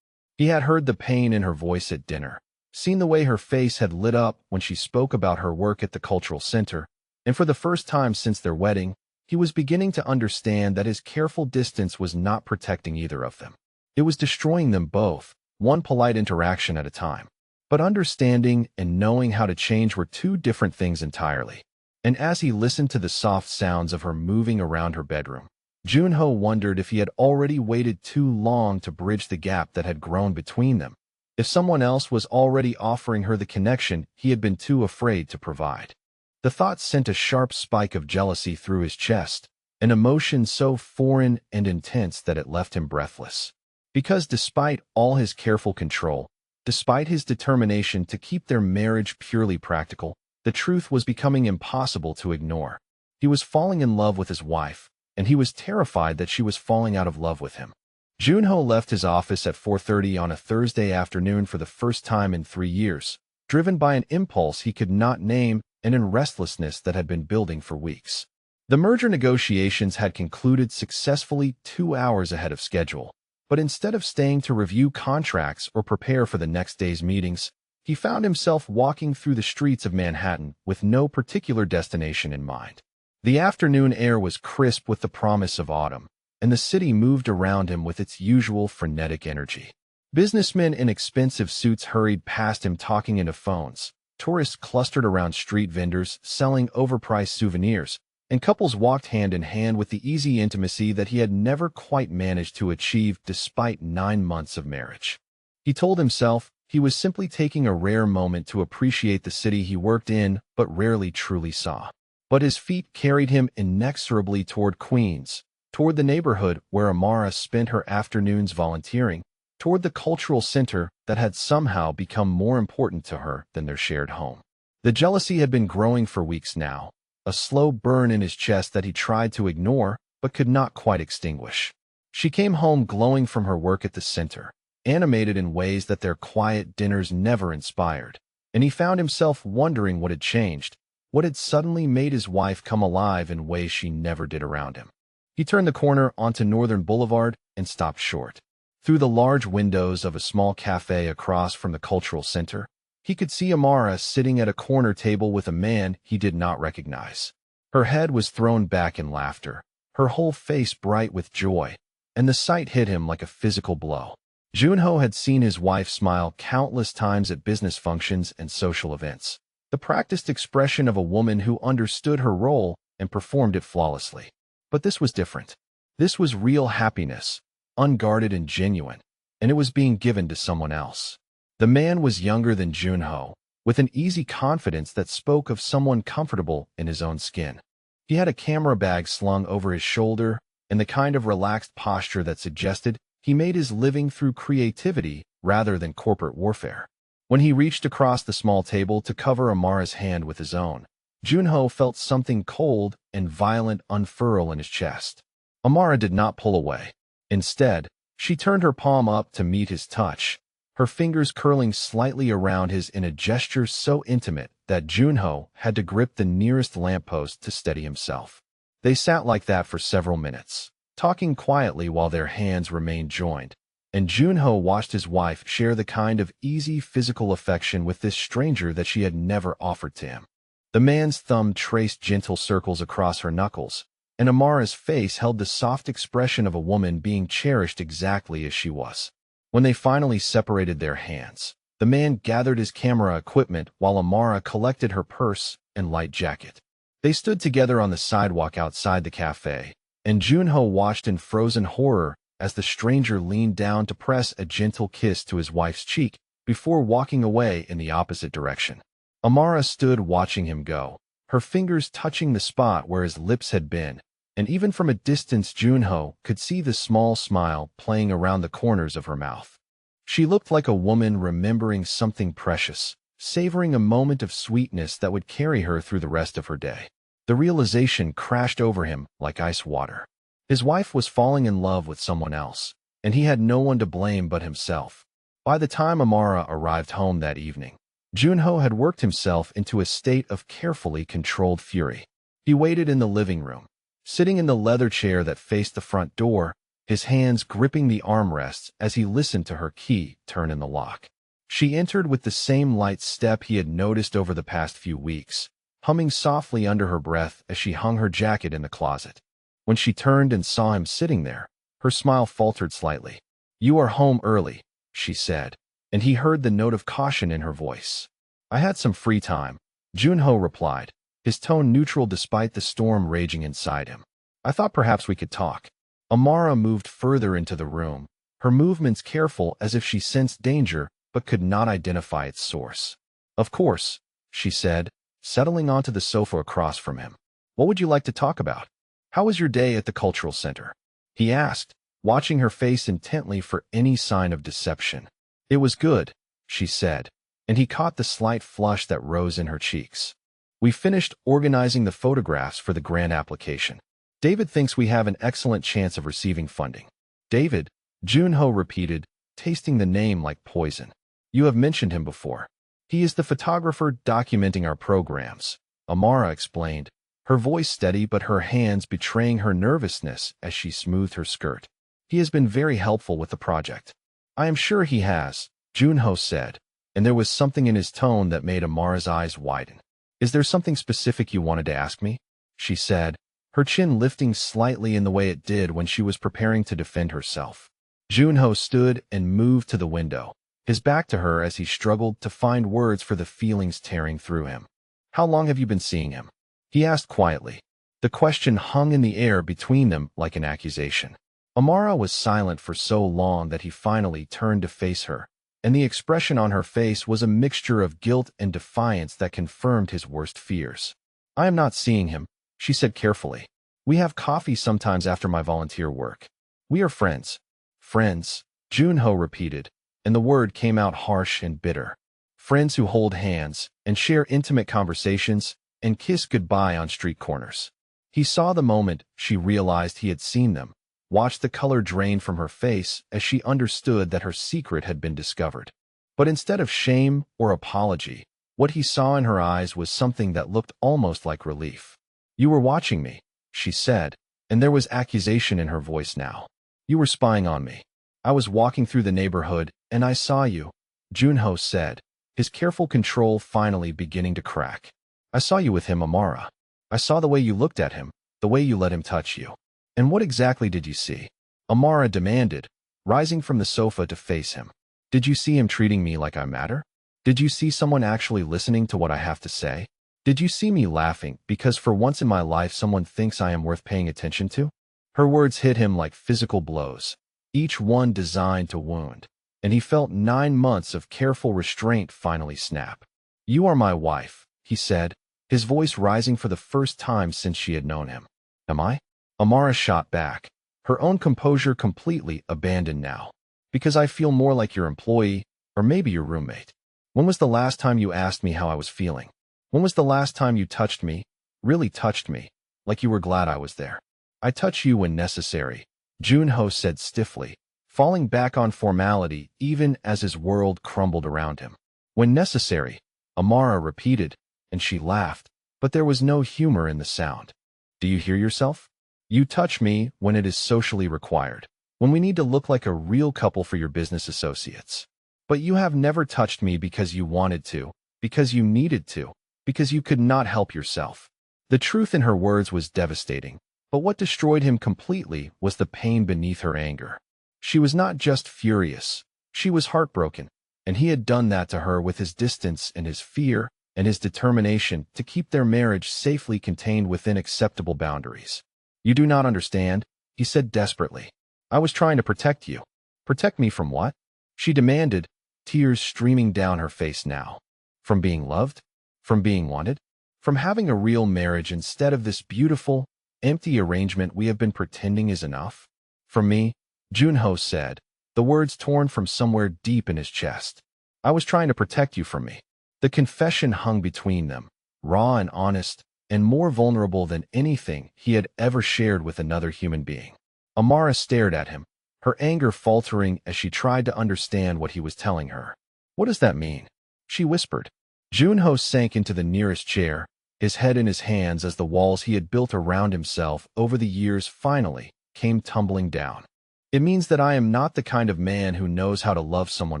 He had heard the pain in her voice at dinner, seen the way her face had lit up when she spoke about her work at the cultural center, and for the first time since their wedding, he was beginning to understand that his careful distance was not protecting either of them. It was destroying them both, one polite interaction at a time. But understanding and knowing how to change were two different things entirely. And as he listened to the soft sounds of her moving around her bedroom, Junho wondered if he had already waited too long to bridge the gap that had grown between them, if someone else was already offering her the connection he had been too afraid to provide. The thought sent a sharp spike of jealousy through his chest, an emotion so foreign and intense that it left him breathless. Because despite all his careful control, despite his determination to keep their marriage purely practical, the truth was becoming impossible to ignore. He was falling in love with his wife, and he was terrified that she was falling out of love with him. Junho left his office at 4:30 on a Thursday afternoon for the first time in 3 years, driven by an impulse he could not name and in restlessness that had been building for weeks. The merger negotiations had concluded successfully 2 hours ahead of schedule. But instead of staying to review contracts or prepare for the next day's meetings, he found himself walking through the streets of Manhattan with no particular destination in mind. The afternoon air was crisp with the promise of autumn, and the city moved around him with its usual frenetic energy. Businessmen in expensive suits hurried past him talking into phones, tourists clustered around street vendors selling overpriced souvenirs, and couples walked hand in hand with the easy intimacy that he had never quite managed to achieve despite 9 months of marriage. He told himself he was simply taking a rare moment to appreciate the city he worked in but rarely truly saw. But his feet carried him inexorably toward Queens, toward the neighborhood where Amara spent her afternoons volunteering, toward the cultural center that had somehow become more important to her than their shared home. The jealousy had been growing for weeks now, a slow burn in his chest that he tried to ignore but could not quite extinguish. She came home glowing from her work at the center, animated in ways that their quiet dinners never inspired, and he found himself wondering what had changed, what had suddenly made his wife come alive in ways she never did around him. He turned the corner onto Northern Boulevard and stopped short. Through the large windows of a small cafe across from the cultural center, he could see Amara sitting at a corner table with a man he did not recognize. Her head was thrown back in laughter, her whole face bright with joy, and the sight hit him like a physical blow. Junho had seen his wife smile countless times at business functions and social events, the practiced expression of a woman who understood her role and performed it flawlessly. But this was different. This was real happiness, unguarded and genuine, and it was being given to someone else. The man was younger than Junho, with an easy confidence that spoke of someone comfortable in his own skin. He had a camera bag slung over his shoulder and the kind of relaxed posture that suggested he made his living through creativity rather than corporate warfare. When he reached across the small table to cover Amara's hand with his own, Junho felt something cold and violent unfurl in his chest. Amara did not pull away. Instead, she turned her palm up to meet his touch, her fingers curling slightly around his in a gesture so intimate that Junho had to grip the nearest lamppost to steady himself. They sat like that for several minutes, talking quietly while their hands remained joined, and Junho watched his wife share the kind of easy physical affection with this stranger that she had never offered to him. The man's thumb traced gentle circles across her knuckles, and Amara's face held the soft expression of a woman being cherished exactly as she was. When they finally separated their hands, the man gathered his camera equipment while Amara collected her purse and light jacket. They stood together on the sidewalk outside the cafe, and Junho watched in frozen horror as the stranger leaned down to press a gentle kiss to his wife's cheek before walking away in the opposite direction. Amara stood watching him go, her fingers touching the spot where his lips had been, and even from a distance Junho could see the small smile playing around the corners of her mouth. She looked like a woman remembering something precious, savoring a moment of sweetness that would carry her through the rest of her day. The realization crashed over him like ice water. His wife was falling in love with someone else, and he had no one to blame but himself. By the time Amara arrived home that evening, Junho had worked himself into a state of carefully controlled fury. He waited in the living room, sitting in the leather chair that faced the front door, his hands gripping the armrests as he listened to her key turn in the lock. She entered with the same light step he had noticed over the past few weeks, humming softly under her breath as she hung her jacket in the closet. When she turned and saw him sitting there, her smile faltered slightly. "You are home early," she said, and he heard the note of caution in her voice. "I had some free time," Junho replied, his tone neutral despite the storm raging inside him. "I thought perhaps we could talk." Amara moved further into the room, her movements careful as if she sensed danger but could not identify its source. "Of course," she said, settling onto the sofa across from him. "What would you like to talk about? How was your day at the cultural center?" he asked, watching her face intently for any sign of deception. "It was good," she said, and he caught the slight flush that rose in her cheeks. "We finished organizing the photographs for the grant application. David thinks we have an excellent chance of receiving funding." "David," Junho repeated, tasting the name like poison. "You have mentioned him before. He is the photographer documenting our programs," Amara explained, her voice steady but her hands betraying her nervousness as she smoothed her skirt. "He has been very helpful with the project." "I am sure he has," Junho said, and there was something in his tone that made Amara's eyes widen. "Is there something specific you wanted to ask me?" she said, her chin lifting slightly in the way it did when she was preparing to defend herself. Junho stood and moved to the window, his back to her as he struggled to find words for the feelings tearing through him. "How long have you been seeing him?" he asked quietly. The question hung in the air between them like an accusation. Amara was silent for so long that he finally turned to face her, and the expression on her face was a mixture of guilt and defiance that confirmed his worst fears. "I am not seeing him," she said carefully. "We have coffee sometimes after my volunteer work. We are friends." "Friends," Junho repeated, and the word came out harsh and bitter. "Friends who hold hands and share intimate conversations and kiss goodbye on street corners." He saw the moment she realized he had seen them, watched the color drain from her face as she understood that her secret had been discovered. But instead of shame or apology, what he saw in her eyes was something that looked almost like relief. "You were watching me," she said, and there was accusation in her voice now. "You were spying on me. I was walking through the neighborhood, and I saw you," Junho said, his careful control finally beginning to crack. "I saw you with him, Amara. I saw the way you looked at him, the way you let him touch you." "And what exactly did you see?" Amara demanded, rising from the sofa to face him. Did you see him treating me like I matter? Did you see someone actually listening to what I have to say? Did you see me laughing because for once in my life someone thinks I am worth paying attention to? Her words hit him like physical blows, each one designed to wound, and he felt 9 months of careful restraint finally snap. You are my wife, he said, his voice rising for the first time since she had known him. Am I? Amara shot back, her own composure completely abandoned now. Because I feel more like your employee, or maybe your roommate. When was the last time you asked me how I was feeling? When was the last time you touched me, really touched me, like you were glad I was there? I touch you when necessary, Junho said stiffly, falling back on formality even as his world crumbled around him. When necessary, Amara repeated, and she laughed, but there was no humor in the sound. Do you hear yourself? You touch me when it is socially required, when we need to look like a real couple for your business associates. But you have never touched me because you wanted to, because you needed to, because you could not help yourself. The truth in her words was devastating, but what destroyed him completely was the pain beneath her anger. She was not just furious, she was heartbroken, and he had done that to her with his distance and his fear and his determination to keep their marriage safely contained within acceptable boundaries. You do not understand, he said desperately. I was trying to protect you. Protect me from what? She demanded, tears streaming down her face now. From being loved? From being wanted? From having a real marriage instead of this beautiful, empty arrangement we have been pretending is enough? From me, Junho said, the words torn from somewhere deep in his chest. I was trying to protect you from me. The confession hung between them, raw and honest, and more vulnerable than anything he had ever shared with another human being. Amara stared at him, her anger faltering as she tried to understand what he was telling her. What does that mean? She whispered. Junho sank into the nearest chair, his head in his hands as the walls he had built around himself over the years finally came tumbling down. It means that I am not the kind of man who knows how to love someone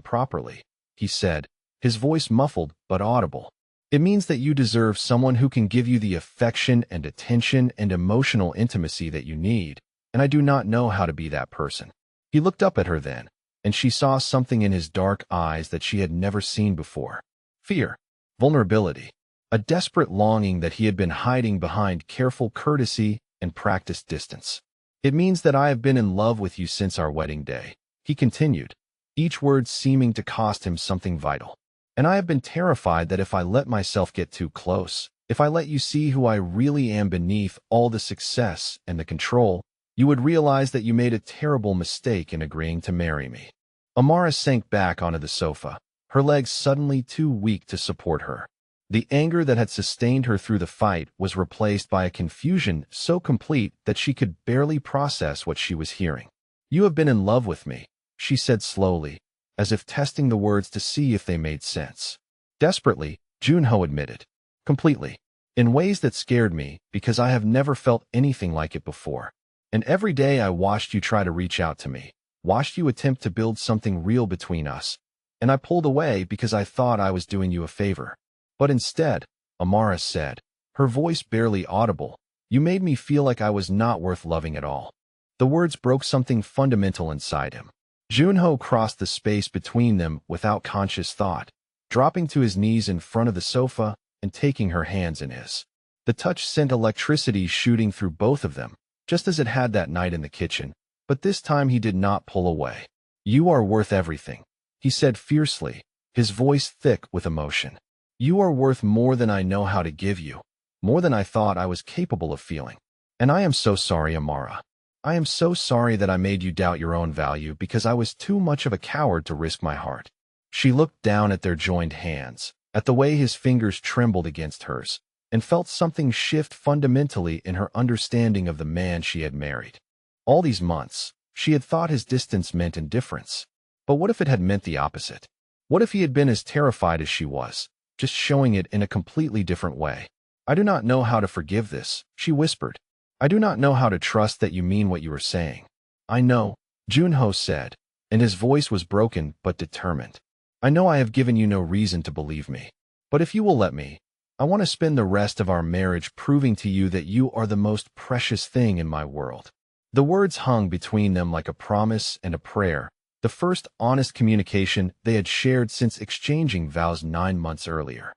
properly, he said, his voice muffled but audible. It means that you deserve someone who can give you the affection and attention and emotional intimacy that you need, and I do not know how to be that person. He looked up at her then, and she saw something in his dark eyes that she had never seen before. Fear, vulnerability, a desperate longing that he had been hiding behind careful courtesy and practiced distance. It means that I have been in love with you since our wedding day, he continued, each word seeming to cost him something vital. And I have been terrified that if I let myself get too close, if I let you see who I really am beneath all the success and the control, you would realize that you made a terrible mistake in agreeing to marry me. Amara sank back onto the sofa, her legs suddenly too weak to support her. The anger that had sustained her through the fight was replaced by a confusion so complete that she could barely process what she was hearing. You have been in love with me, she said slowly, as if testing the words to see if they made sense. Desperately, Junho admitted. Completely. In ways that scared me, because I have never felt anything like it before. And every day I watched you try to reach out to me, watched you attempt to build something real between us, and I pulled away because I thought I was doing you a favor. But instead, Amara said, her voice barely audible, you made me feel like I was not worth loving at all. The words broke something fundamental inside him. Junho crossed the space between them without conscious thought, dropping to his knees in front of the sofa and taking her hands in his. The touch sent electricity shooting through both of them, just as it had that night in the kitchen, but this time he did not pull away. You are worth everything, he said fiercely, his voice thick with emotion. You are worth more than I know how to give you, more than I thought I was capable of feeling. And I am so sorry, Amara. I am so sorry that I made you doubt your own value because I was too much of a coward to risk my heart. She looked down at their joined hands, at the way his fingers trembled against hers, and felt something shift fundamentally in her understanding of the man she had married. All these months, she had thought his distance meant indifference. But what if it had meant the opposite? What if he had been as terrified as she was, just showing it in a completely different way? I do not know how to forgive this, she whispered. I do not know how to trust that you mean what you are saying. I know, Junho said, and his voice was broken but determined. I know I have given you no reason to believe me. But if you will let me, I want to spend the rest of our marriage proving to you that you are the most precious thing in my world. The words hung between them like a promise and a prayer, the first honest communication they had shared since exchanging vows 9 months earlier.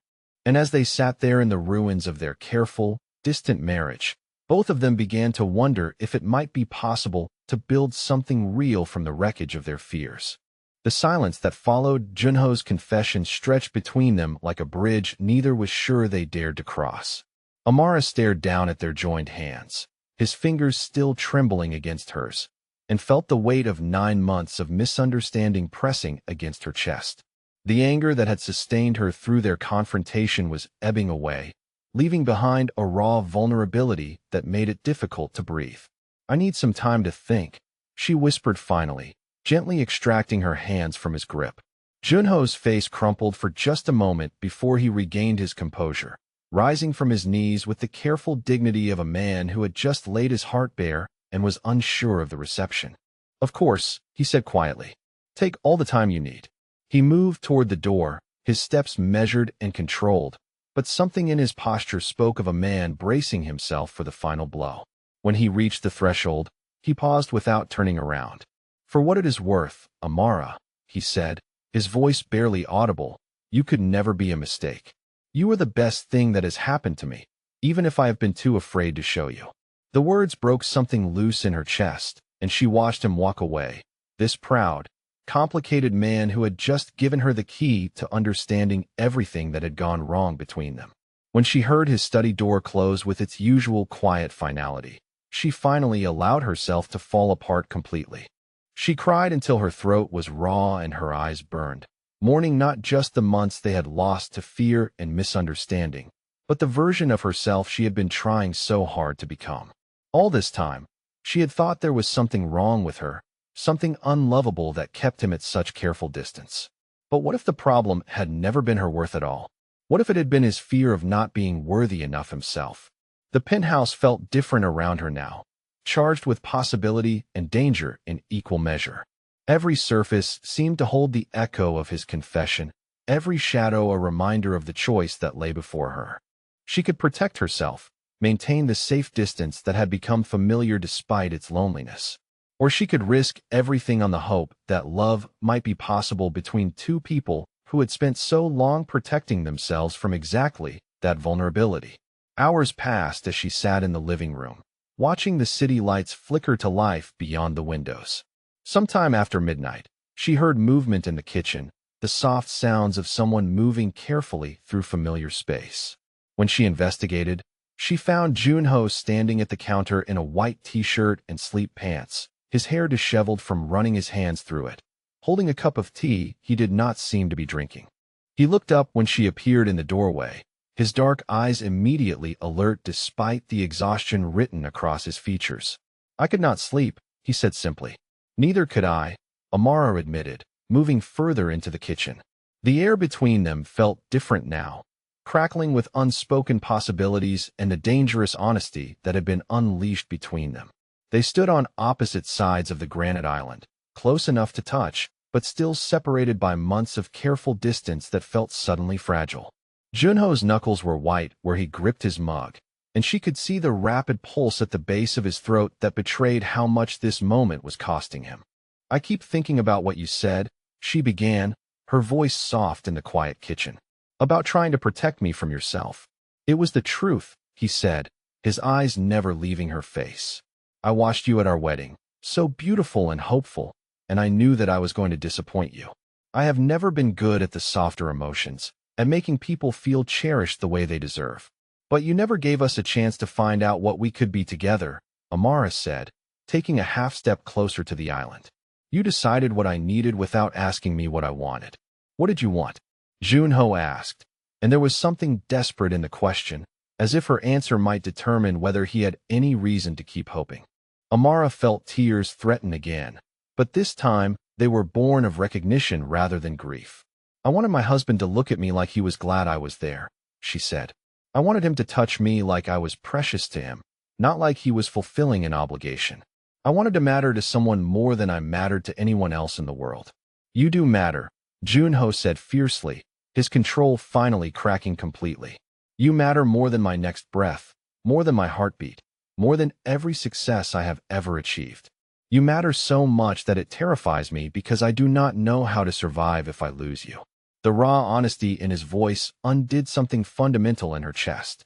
And as they sat there in the ruins of their careful, distant marriage, both of them began to wonder if it might be possible to build something real from the wreckage of their fears. The silence that followed Junho's confession stretched between them like a bridge neither was sure they dared to cross. Amara stared down at their joined hands, his fingers still trembling against hers, and felt the weight of 9 months of misunderstanding pressing against her chest. The anger that had sustained her through their confrontation was ebbing away, leaving behind a raw vulnerability that made it difficult to breathe. "I need some time to think," she whispered finally, gently extracting her hands from his grip. Junho's face crumpled for just a moment before he regained his composure, rising from his knees with the careful dignity of a man who had just laid his heart bare and was unsure of the reception. "Of course," he said quietly. "Take all the time you need." He moved toward the door, his steps measured and controlled, but something in his posture spoke of a man bracing himself for the final blow. When he reached the threshold, he paused without turning around. "For what it is worth, Amara," he said, his voice barely audible, "you could never be a mistake. You are the best thing that has happened to me, even if I have been too afraid to show you." The words broke something loose in her chest, and she watched him walk away, this proud, complicated man who had just given her the key to understanding everything that had gone wrong between them. When she heard his study door close with its usual quiet finality, she finally allowed herself to fall apart completely. She cried until her throat was raw and her eyes burned, mourning not just the months they had lost to fear and misunderstanding, but the version of herself she had been trying so hard to become. All this time, she had thought there was something wrong with her, something unlovable that kept him at such careful distance. But what if the problem had never been her worth at all? What if it had been his fear of not being worthy enough himself? The penthouse felt different around her now, charged with possibility and danger in equal measure. Every surface seemed to hold the echo of his confession, every shadow a reminder of the choice that lay before her. She could protect herself, maintain the safe distance that had become familiar despite its loneliness. Or she could risk everything on the hope that love might be possible between two people who had spent so long protecting themselves from exactly that vulnerability. Hours passed as she sat in the living room, watching the city lights flicker to life beyond the windows. Sometime after midnight, she heard movement in the kitchen, the soft sounds of someone moving carefully through familiar space. When she investigated, she found Junho standing at the counter in a white t-shirt and sleep pants, his hair disheveled from running his hands through it. Holding a cup of tea he did not seem to be drinking. He looked up when she appeared in the doorway, his dark eyes immediately alert despite the exhaustion written across his features. "I could not sleep," he said simply. "Neither could I," Amara admitted, moving further into the kitchen. The air between them felt different now, crackling with unspoken possibilities and the dangerous honesty that had been unleashed between them. They stood on opposite sides of the granite island, close enough to touch, but still separated by months of careful distance that felt suddenly fragile. Junho's knuckles were white where he gripped his mug, and she could see the rapid pulse at the base of his throat that betrayed how much this moment was costing him. "I keep thinking about what you said," she began, her voice soft in the quiet kitchen. "About trying to protect me from yourself." "It was the truth," he said, his eyes never leaving her face. "I watched you at our wedding, so beautiful and hopeful, and I knew that I was going to disappoint you. I have never been good at the softer emotions, at making people feel cherished the way they deserve. But you never gave us a chance to find out what we could be together," Amara said, taking a half step closer to the island. "You decided what I needed without asking me what I wanted." "What did you want?" Junho asked, and there was something desperate in the question, as if her answer might determine whether he had any reason to keep hoping. Amara felt tears threaten again, but this time they were born of recognition rather than grief. "I wanted my husband to look at me like he was glad I was there," she said. "I wanted him to touch me like I was precious to him, not like he was fulfilling an obligation. I wanted to matter to someone more than I mattered to anyone else in the world." "You do matter," Junho said fiercely, his control finally cracking completely. "You matter more than my next breath, more than my heartbeat, more than every success I have ever achieved." You matter so much that it terrifies me because I do not know how to survive if I lose you. The raw honesty in his voice undid something fundamental in her chest.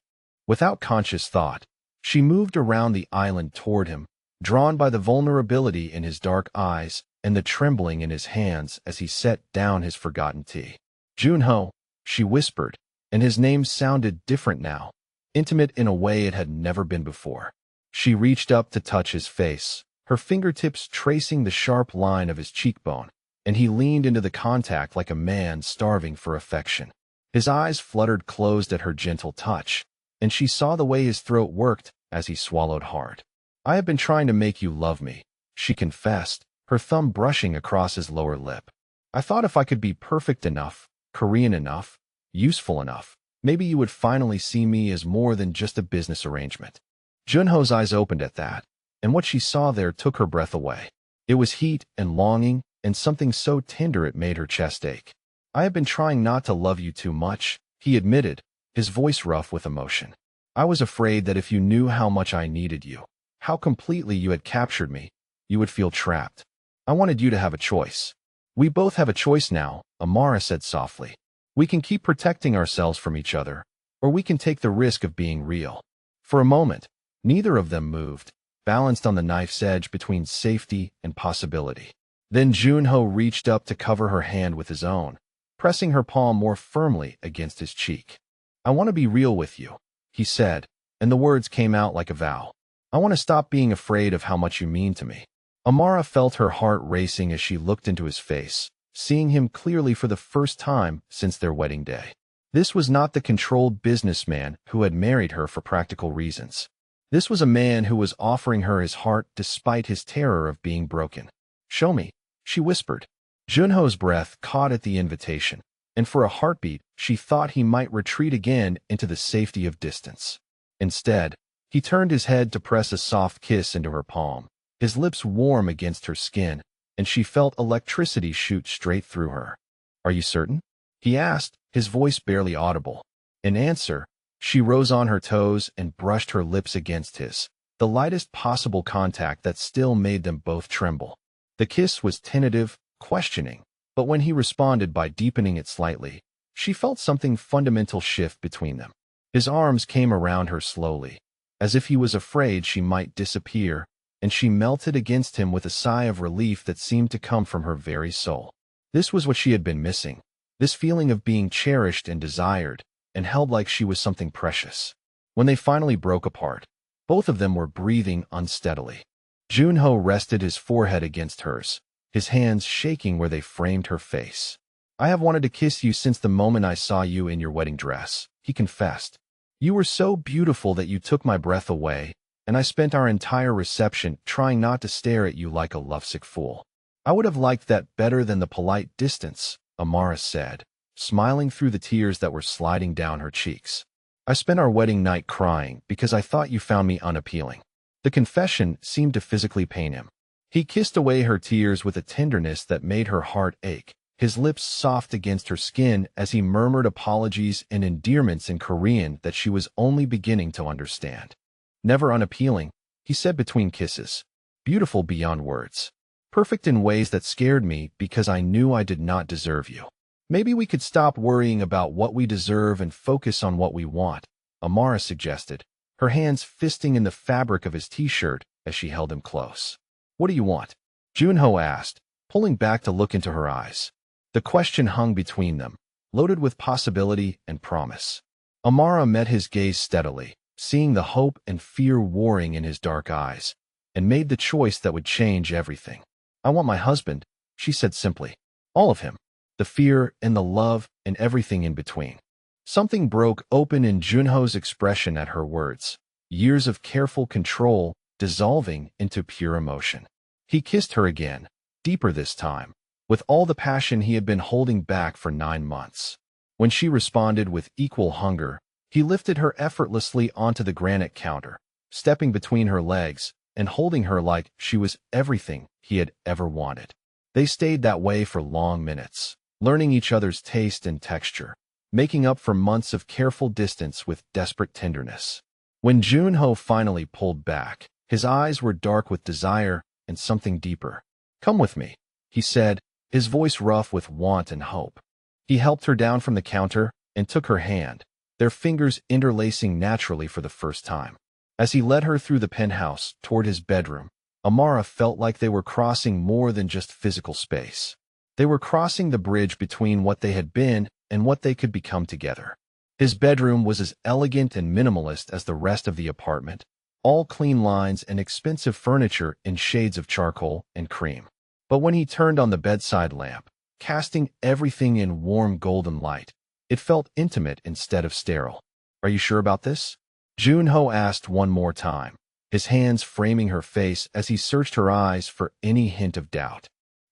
Without conscious thought, she moved around the island toward him, drawn by the vulnerability in his dark eyes and the trembling in his hands as he set down his forgotten tea. Junho, she whispered, and his name sounded different now, intimate in a way it had never been before. She reached up to touch his face, her fingertips tracing the sharp line of his cheekbone, and he leaned into the contact like a man starving for affection. His eyes fluttered closed at her gentle touch, and she saw the way his throat worked as he swallowed hard. I have been trying to make you love me, she confessed, her thumb brushing across his lower lip. I thought if I could be perfect enough, Korean enough, useful enough, maybe you would finally see me as more than just a business arrangement. Junho's eyes opened at that, and what she saw there took her breath away. It was heat and longing and something so tender it made her chest ache. I have been trying not to love you too much, he admitted, his voice rough with emotion. I was afraid that if you knew how much I needed you, how completely you had captured me, you would feel trapped. I wanted you to have a choice. We both have a choice now, Amara said softly. We can keep protecting ourselves from each other, or we can take the risk of being real. For a moment, neither of them moved, balanced on the knife's edge between safety and possibility. Then Junho reached up to cover her hand with his own, pressing her palm more firmly against his cheek. I want to be real with you, he said, and the words came out like a vow. I want to stop being afraid of how much you mean to me. Amara felt her heart racing as she looked into his face, seeing him clearly for the first time since their wedding day. This was not the controlled businessman who had married her for practical reasons. This was a man who was offering her his heart despite his terror of being broken. Show me, she whispered. Junho's breath caught at the invitation, and for a heartbeat, she thought he might retreat again into the safety of distance. Instead, he turned his head to press a soft kiss into her palm, his lips warm against her skin, and she felt electricity shoot straight through her. Are you certain? He asked, his voice barely audible. In answer, she rose on her toes and brushed her lips against his, the lightest possible contact that still made them both tremble. The kiss was tentative, questioning, but when he responded by deepening it slightly, she felt something fundamental shift between them. His arms came around her slowly, as if he was afraid she might disappear, and she melted against him with a sigh of relief that seemed to come from her very soul. This was what she had been missing, this feeling of being cherished and desired, and held like she was something precious. When they finally broke apart, both of them were breathing unsteadily. Junho rested his forehead against hers, his hands shaking where they framed her face. I have wanted to kiss you since the moment I saw you in your wedding dress, he confessed. You were so beautiful that you took my breath away, and I spent our entire reception trying not to stare at you like a lovesick fool. I would have liked that better than the polite distance, Amara said, smiling through the tears that were sliding down her cheeks. I spent our wedding night crying because I thought you found me unappealing. The confession seemed to physically pain him. He kissed away her tears with a tenderness that made her heart ache, his lips soft against her skin as he murmured apologies and endearments in Korean that she was only beginning to understand. Never unappealing, he said between kisses. Beautiful beyond words. Perfect in ways that scared me because I knew I did not deserve you. Maybe we could stop worrying about what we deserve and focus on what we want, Amara suggested, her hands fisting in the fabric of his t-shirt as she held him close. What do you want? Junho asked, pulling back to look into her eyes. The question hung between them, loaded with possibility and promise. Amara met his gaze steadily, seeing the hope and fear warring in his dark eyes, and made the choice that would change everything. I want my husband, she said simply. All of him. The fear and the love and everything in between. Something broke open in Junho's expression at her words, years of careful control dissolving into pure emotion. He kissed her again, deeper this time, with all the passion he had been holding back for 9 months. When she responded with equal hunger, he lifted her effortlessly onto the granite counter, stepping between her legs and holding her like she was everything he had ever wanted. They stayed that way for long minutes, learning each other's taste and texture, making up for months of careful distance with desperate tenderness. When Junho finally pulled back, his eyes were dark with desire and something deeper. "Come with me," he said, his voice rough with want and hope. He helped her down from the counter and took her hand, their fingers interlacing naturally for the first time. As he led her through the penthouse toward his bedroom, Amara felt like they were crossing more than just physical space. They were crossing the bridge between what they had been and what they could become together. His bedroom was as elegant and minimalist as the rest of the apartment, all clean lines and expensive furniture in shades of charcoal and cream. But when he turned on the bedside lamp, casting everything in warm golden light, it felt intimate instead of sterile. "Are you sure about this?" Junho asked one more time, his hands framing her face as he searched her eyes for any hint of doubt.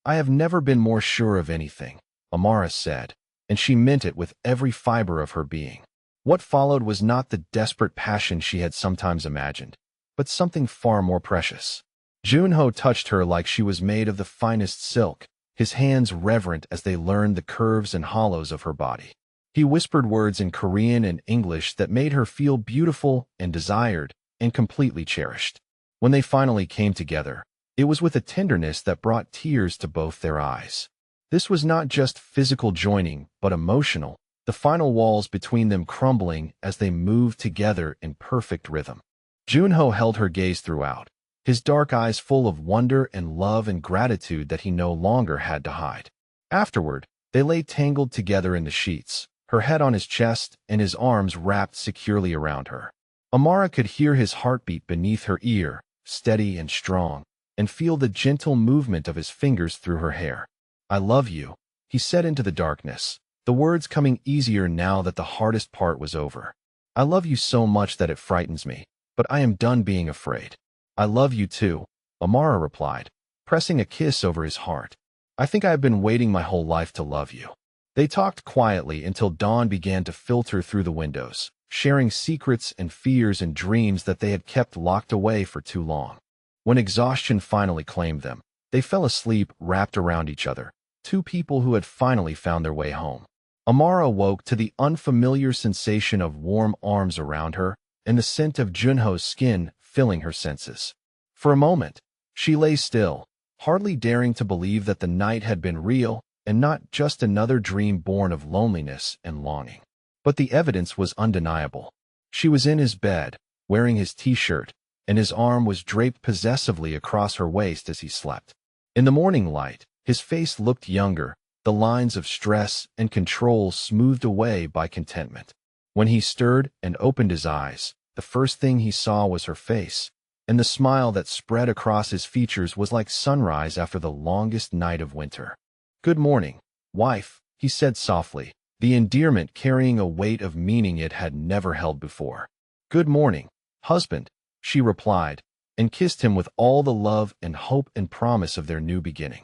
"I have never been more sure of anything," Amara said, and she meant it with every fiber of her being. What followed was not the desperate passion she had sometimes imagined, but something far more precious. Junho touched her like she was made of the finest silk, his hands reverent as they learned the curves and hollows of her body. He whispered words in Korean and English that made her feel beautiful and desired and completely cherished. When they finally came together, it was with a tenderness that brought tears to both their eyes. This was not just physical joining, but emotional, the final walls between them crumbling as they moved together in perfect rhythm. Junho held her gaze throughout, his dark eyes full of wonder and love and gratitude that he no longer had to hide. Afterward, they lay tangled together in the sheets, her head on his chest and his arms wrapped securely around her. Amara could hear his heartbeat beneath her ear, steady and strong, and feel the gentle movement of his fingers through her hair. "I love you," he said into the darkness, the words coming easier now that the hardest part was over. "I love you so much that it frightens me, but I am done being afraid." "I love you too," Amara replied, pressing a kiss over his heart. "I think I have been waiting my whole life to love you." They talked quietly until dawn began to filter through the windows, sharing secrets and fears and dreams that they had kept locked away for too long. When exhaustion finally claimed them, they fell asleep wrapped around each other, two people who had finally found their way home. Amara woke to the unfamiliar sensation of warm arms around her and the scent of Junho's skin filling her senses. For a moment, she lay still, hardly daring to believe that the night had been real and not just another dream born of loneliness and longing. But the evidence was undeniable. She was in his bed, wearing his t-shirt, and his arm was draped possessively across her waist as he slept. In the morning light, his face looked younger, the lines of stress and control smoothed away by contentment. When he stirred and opened his eyes, the first thing he saw was her face, and the smile that spread across his features was like sunrise after the longest night of winter. "Good morning, wife," he said softly, the endearment carrying a weight of meaning it had never held before. "Good morning, husband," she replied, and kissed him with all the love and hope and promise of their new beginning.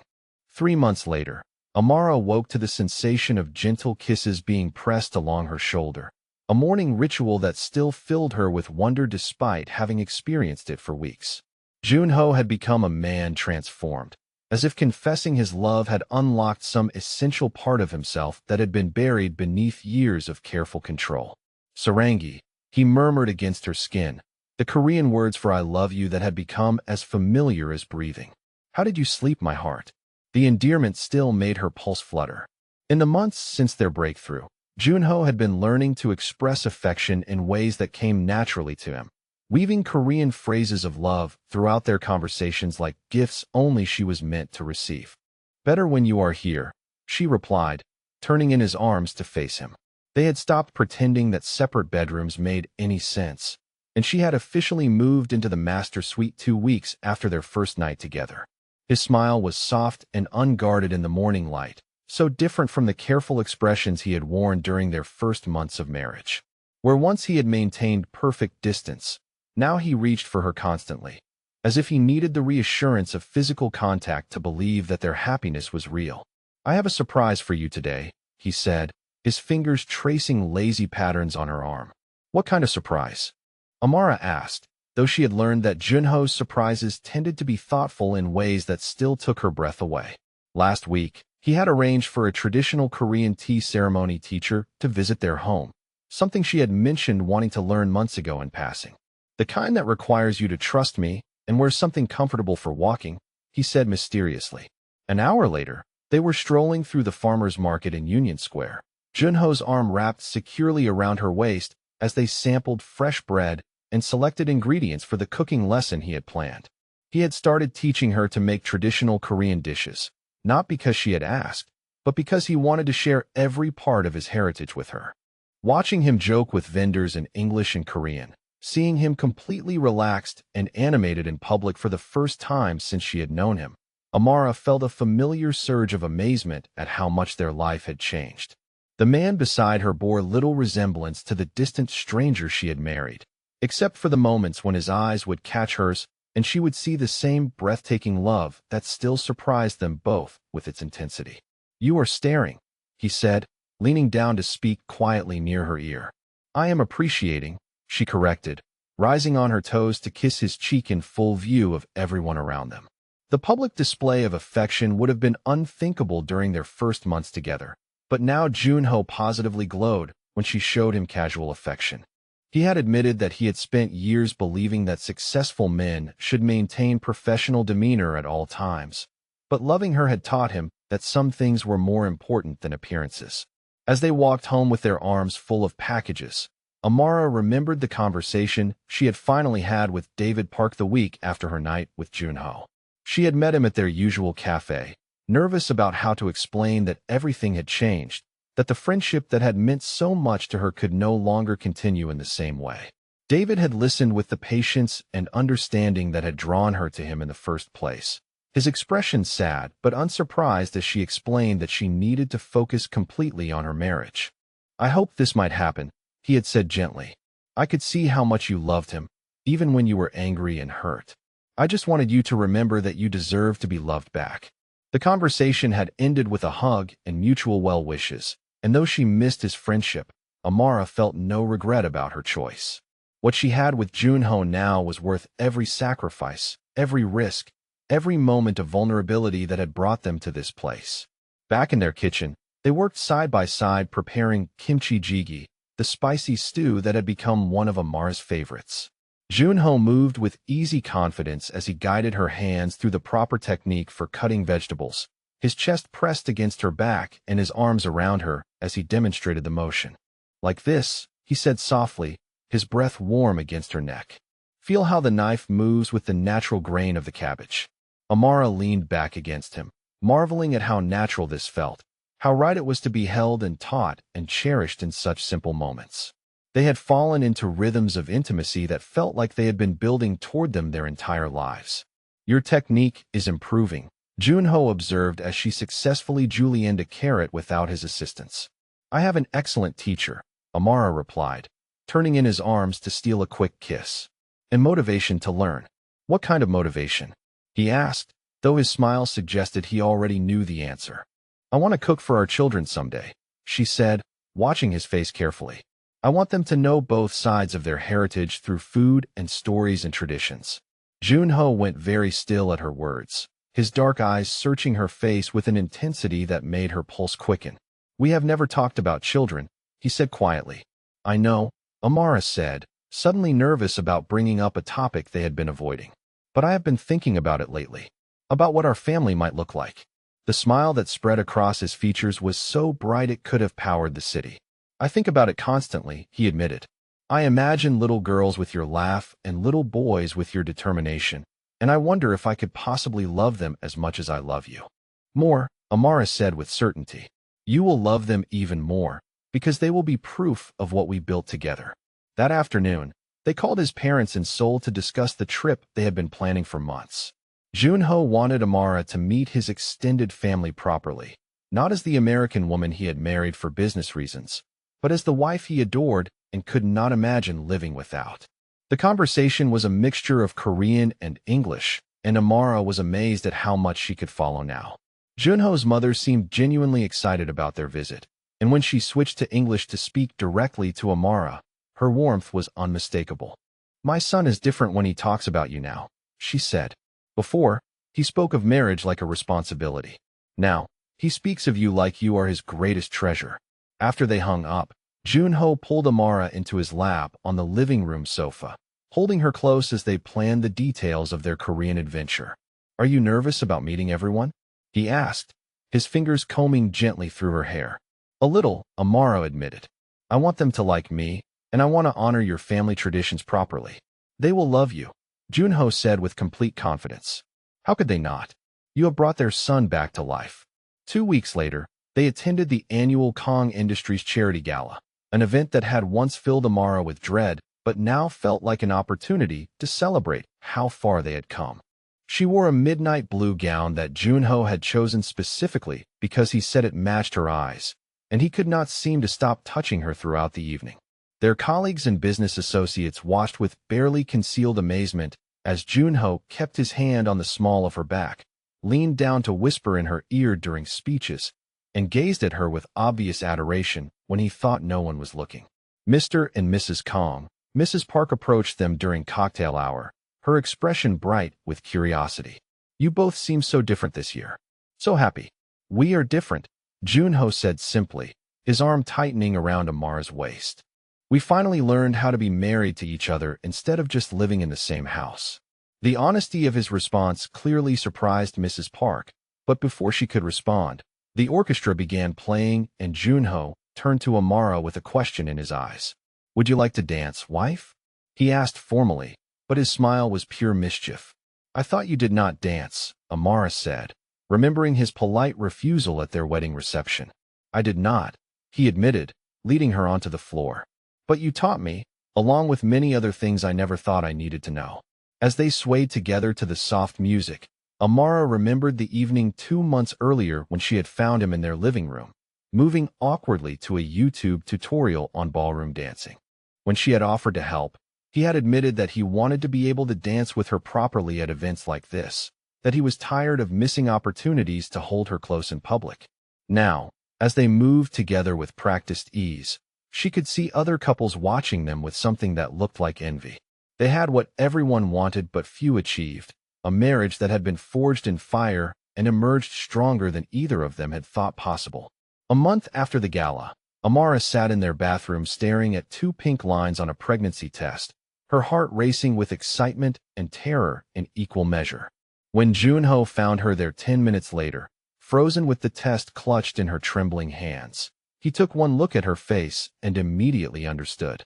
3 months later, Amara woke to the sensation of gentle kisses being pressed along her shoulder, a morning ritual that still filled her with wonder despite having experienced it for weeks. Junho had become a man transformed, as if confessing his love had unlocked some essential part of himself that had been buried beneath years of careful control. "Sarangi," he murmured against her skin, the Korean words for "I love you" that had become as familiar as breathing. "How did you sleep, my heart?" The endearment still made her pulse flutter. In the months since their breakthrough, Junho had been learning to express affection in ways that came naturally to him, weaving Korean phrases of love throughout their conversations like gifts only she was meant to receive. "Better when you are here," she replied, turning in his arms to face him. They had stopped pretending that separate bedrooms made any sense, and she had officially moved into the master suite 2 weeks after their first night together. His smile was soft and unguarded in the morning light, so different from the careful expressions he had worn during their first months of marriage. Where once he had maintained perfect distance, now he reached for her constantly, as if he needed the reassurance of physical contact to believe that their happiness was real. "I have a surprise for you today," he said, his fingers tracing lazy patterns on her arm. "What kind of surprise?" Amara asked, though she had learned that Junho's surprises tended to be thoughtful in ways that still took her breath away. Last week, he had arranged for a traditional Korean tea ceremony teacher to visit their home, something she had mentioned wanting to learn months ago in passing. "The kind that requires you to trust me and wear something comfortable for walking," he said mysteriously. An hour later, they were strolling through the farmer's market in Union Square, Junho's arm wrapped securely around her waist as they sampled fresh bread and selected ingredients for the cooking lesson he had planned. He had started teaching her to make traditional Korean dishes, not because she had asked, but because he wanted to share every part of his heritage with her. Watching him joke with vendors in English and Korean, seeing him completely relaxed and animated in public for the first time since she had known him, Amara felt a familiar surge of amazement at how much their life had changed. The man beside her bore little resemblance to the distant stranger she had married, except for the moments when his eyes would catch hers and she would see the same breathtaking love that still surprised them both with its intensity. "You are staring," he said, leaning down to speak quietly near her ear. "I am appreciating," she corrected, rising on her toes to kiss his cheek in full view of everyone around them. The public display of affection would have been unthinkable during their first months together, but now Junho positively glowed when she showed him casual affection. He had admitted that he had spent years believing that successful men should maintain professional demeanor at all times, but loving her had taught him that some things were more important than appearances. As they walked home with their arms full of packages, Amara remembered the conversation she had finally had with David Park the week after her night with Junho. She had met him at their usual cafe, nervous about how to explain that everything had changed, that the friendship that had meant so much to her could no longer continue in the same way. David had listened with the patience and understanding that had drawn her to him in the first place, his expression sad but unsurprised as she explained that she needed to focus completely on her marriage. "I hoped this might happen," he had said gently. "I could see how much you loved him, even when you were angry and hurt. I just wanted you to remember that you deserve to be loved back." The conversation had ended with a hug and mutual well wishes, and though she missed his friendship, Amara felt no regret about her choice. What she had with Junho now was worth every sacrifice, every risk, every moment of vulnerability that had brought them to this place. Back in their kitchen, they worked side by side preparing kimchi jjigae, the spicy stew that had become one of Amara's favorites. Junho moved with easy confidence as he guided her hands through the proper technique for cutting vegetables, his chest pressed against her back and his arms around her as he demonstrated the motion. "Like this," he said softly, his breath warm against her neck. "Feel how the knife moves with the natural grain of the cabbage." Amara leaned back against him, marveling at how natural this felt, how right it was to be held and taught and cherished in such simple moments. They had fallen into rhythms of intimacy that felt like they had been building toward them their entire lives. "Your technique is improving," Junho observed as she successfully julienned a carrot without his assistance. "I have an excellent teacher," Amara replied, turning in his arms to steal a quick kiss. "And motivation to learn." "What kind of motivation?" he asked, though his smile suggested he already knew the answer. "I want to cook for our children someday," she said, watching his face carefully. "I want them to know both sides of their heritage through food and stories and traditions." Junho went very still at her words, his dark eyes searching her face with an intensity that made her pulse quicken. "We have never talked about children," he said quietly. "I know," Amara said, suddenly nervous about bringing up a topic they had been avoiding. "But I have been thinking about it lately, about what our family might look like." The smile that spread across his features was so bright it could have powered the city. "I think about it constantly," he admitted. "I imagine little girls with your laugh and little boys with your determination, and I wonder if I could possibly love them as much as I love you." "More," Amara said with certainty. "You will love them even more, because they will be proof of what we built together." That afternoon, they called his parents in Seoul to discuss the trip they had been planning for months. Junho wanted Amara to meet his extended family properly, not as the American woman he had married for business reasons, but as the wife he adored and could not imagine living without. The conversation was a mixture of Korean and English, and Amara was amazed at how much she could follow now. Junho's mother seemed genuinely excited about their visit, and when she switched to English to speak directly to Amara, her warmth was unmistakable. "My son is different when he talks about you now," she said. "Before, he spoke of marriage like a responsibility. Now, he speaks of you like you are his greatest treasure." After they hung up, Junho pulled Amara into his lap on the living room sofa, holding her close as they planned the details of their Korean adventure. Are you nervous about meeting everyone? He asked, his fingers combing gently through her hair. A little, Amara admitted. I want them to like me, and I want to honor your family traditions properly. They will love you, Junho said with complete confidence. How could they not? You have brought their son back to life. 2 weeks later, they attended the annual Kong Industries charity gala, an event that had once filled Amara with dread, but now felt like an opportunity to celebrate how far they had come. She wore a midnight blue gown that Junho had chosen specifically because he said it matched her eyes, and he could not seem to stop touching her throughout the evening. Their colleagues and business associates watched with barely concealed amazement as Junho kept his hand on the small of her back, leaned down to whisper in her ear during speeches, and gazed at her with obvious adoration when he thought no one was looking. Mr. and Mrs. Kong, Mrs. Park approached them during cocktail hour, her expression bright with curiosity. You both seem so different this year. So happy. We are different, Junho said simply, his arm tightening around Amara's waist. We finally learned how to be married to each other instead of just living in the same house. The honesty of his response clearly surprised Mrs. Park, but before she could respond, the orchestra began playing and Junho turned to Amara with a question in his eyes. Would you like to dance, wife? He asked formally, but his smile was pure mischief. I thought you did not dance, Amara said, remembering his polite refusal at their wedding reception. I did not, he admitted, leading her onto the floor. But you taught me, along with many other things I never thought I needed to know. As they swayed together to the soft music, Amara remembered the evening 2 months earlier when she had found him in their living room, moving awkwardly to a YouTube tutorial on ballroom dancing. When she had offered to help, he had admitted that he wanted to be able to dance with her properly at events like this, that he was tired of missing opportunities to hold her close in public. Now, as they moved together with practiced ease, she could see other couples watching them with something that looked like envy. They had what everyone wanted but few achieved, a marriage that had been forged in fire and emerged stronger than either of them had thought possible. A month after the gala, Amara sat in their bathroom staring at 2 pink lines on a pregnancy test, her heart racing with excitement and terror in equal measure. When Junho found her there 10 minutes later, frozen with the test clutched in her trembling hands, he took one look at her face and immediately understood.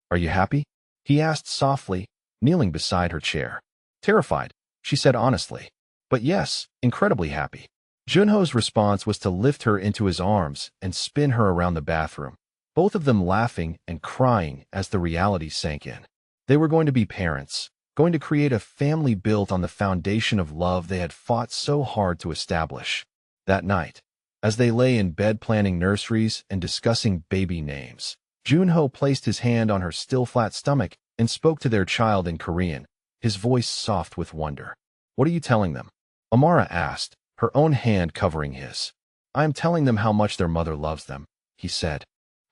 Are you happy? He asked softly, kneeling beside her chair. Terrified, she said honestly. But yes, incredibly happy. Junho's response was to lift her into his arms and spin her around the bathroom, both of them laughing and crying as the reality sank in. They were going to be parents, going to create a family built on the foundation of love they had fought so hard to establish. That night, as they lay in bed planning nurseries and discussing baby names, Junho placed his hand on her still flat stomach and spoke to their child in Korean, his voice soft with wonder. What are you telling them? Amara asked, her own hand covering his. I am telling them how much their mother loves them, he said.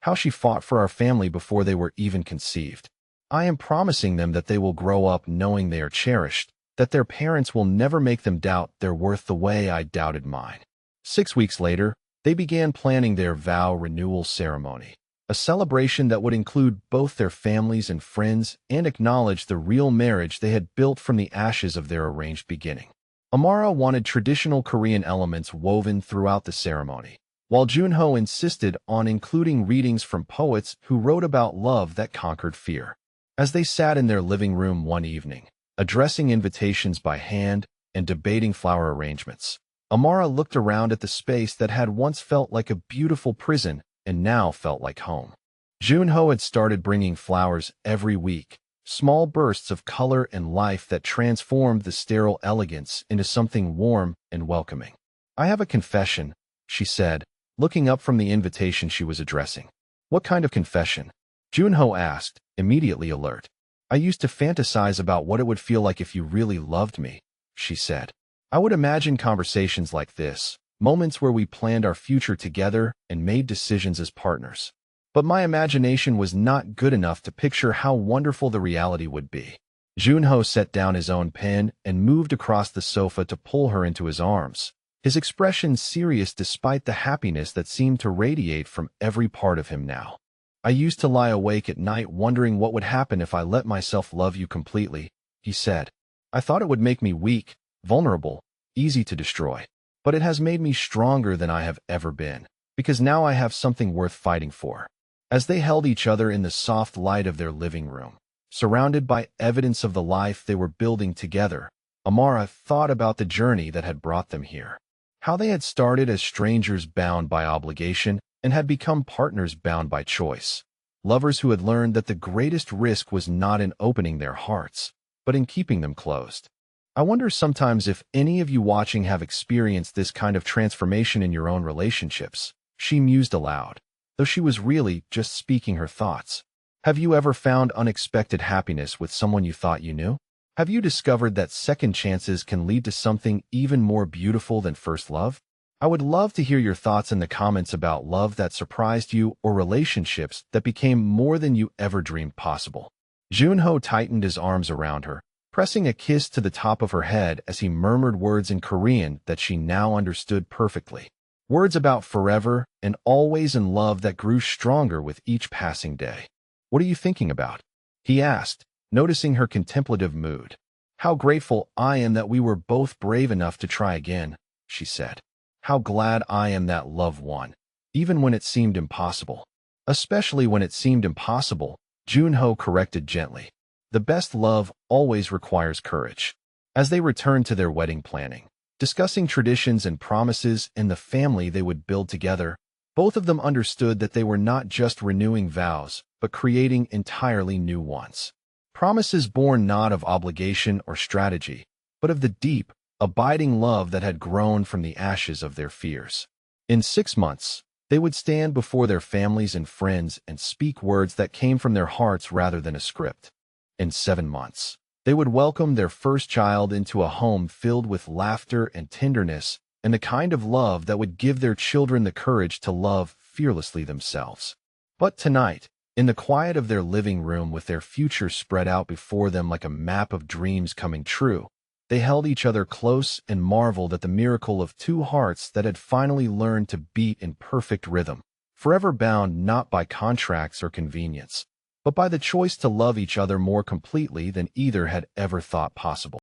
How she fought for our family before they were even conceived. I am promising them that they will grow up knowing they are cherished, that their parents will never make them doubt their worth the way I doubted mine. 6 weeks later, they began planning their vow renewal ceremony, a celebration that would include both their families and friends and acknowledge the real marriage they had built from the ashes of their arranged beginning. Amara wanted traditional Korean elements woven throughout the ceremony, while Junho insisted on including readings from poets who wrote about love that conquered fear. As they sat in their living room one evening, addressing invitations by hand and debating flower arrangements, Amara looked around at the space that had once felt like a beautiful prison and now felt like home. Junho had started bringing flowers every week, small bursts of color and life that transformed the sterile elegance into something warm and welcoming. I have a confession, she said, looking up from the invitation she was addressing. What kind of confession? Junho asked, immediately alert. I used to fantasize about what it would feel like if you really loved me, she said. I would imagine conversations like this, moments where we planned our future together and made decisions as partners. But my imagination was not good enough to picture how wonderful the reality would be. Junho set down his own pen and moved across the sofa to pull her into his arms, his expression serious despite the happiness that seemed to radiate from every part of him now. I used to lie awake at night wondering what would happen if I let myself love you completely, he said. I thought it would make me weak, vulnerable, easy to destroy. But it has made me stronger than I have ever been, because now I have something worth fighting for. As they held each other in the soft light of their living room, surrounded by evidence of the life they were building together, Amara thought about the journey that had brought them here. How they had started as strangers bound by obligation and had become partners bound by choice. Lovers who had learned that the greatest risk was not in opening their hearts, but in keeping them closed. I wonder sometimes if any of you watching have experienced this kind of transformation in your own relationships, she mused aloud, though she was really just speaking her thoughts. Have you ever found unexpected happiness with someone you thought you knew? Have you discovered that second chances can lead to something even more beautiful than first love? I would love to hear your thoughts in the comments about love that surprised you or relationships that became more than you ever dreamed possible. Junho tightened his arms around her, pressing a kiss to the top of her head as he murmured words in Korean that she now understood perfectly. Words about forever and always in love that grew stronger with each passing day. What are you thinking about? He asked, noticing her contemplative mood. How grateful I am that we were both brave enough to try again, she said. How glad I am that love won, even when it seemed impossible. Especially when it seemed impossible, Junho corrected gently. The best love always requires courage. As they returned to their wedding planning, discussing traditions and promises and the family they would build together, both of them understood that they were not just renewing vows, but creating entirely new ones. Promises born not of obligation or strategy, but of the deep, abiding love that had grown from the ashes of their fears. In 6 months, they would stand before their families and friends and speak words that came from their hearts rather than a script. In 7 months, they would welcome their first child into a home filled with laughter and tenderness and the kind of love that would give their children the courage to love fearlessly themselves. But tonight, in the quiet of their living room with their future spread out before them like a map of dreams coming true, they held each other close and marveled at the miracle of two hearts that had finally learned to beat in perfect rhythm, forever bound not by contracts or convenience, but by the choice to love each other more completely than either had ever thought possible.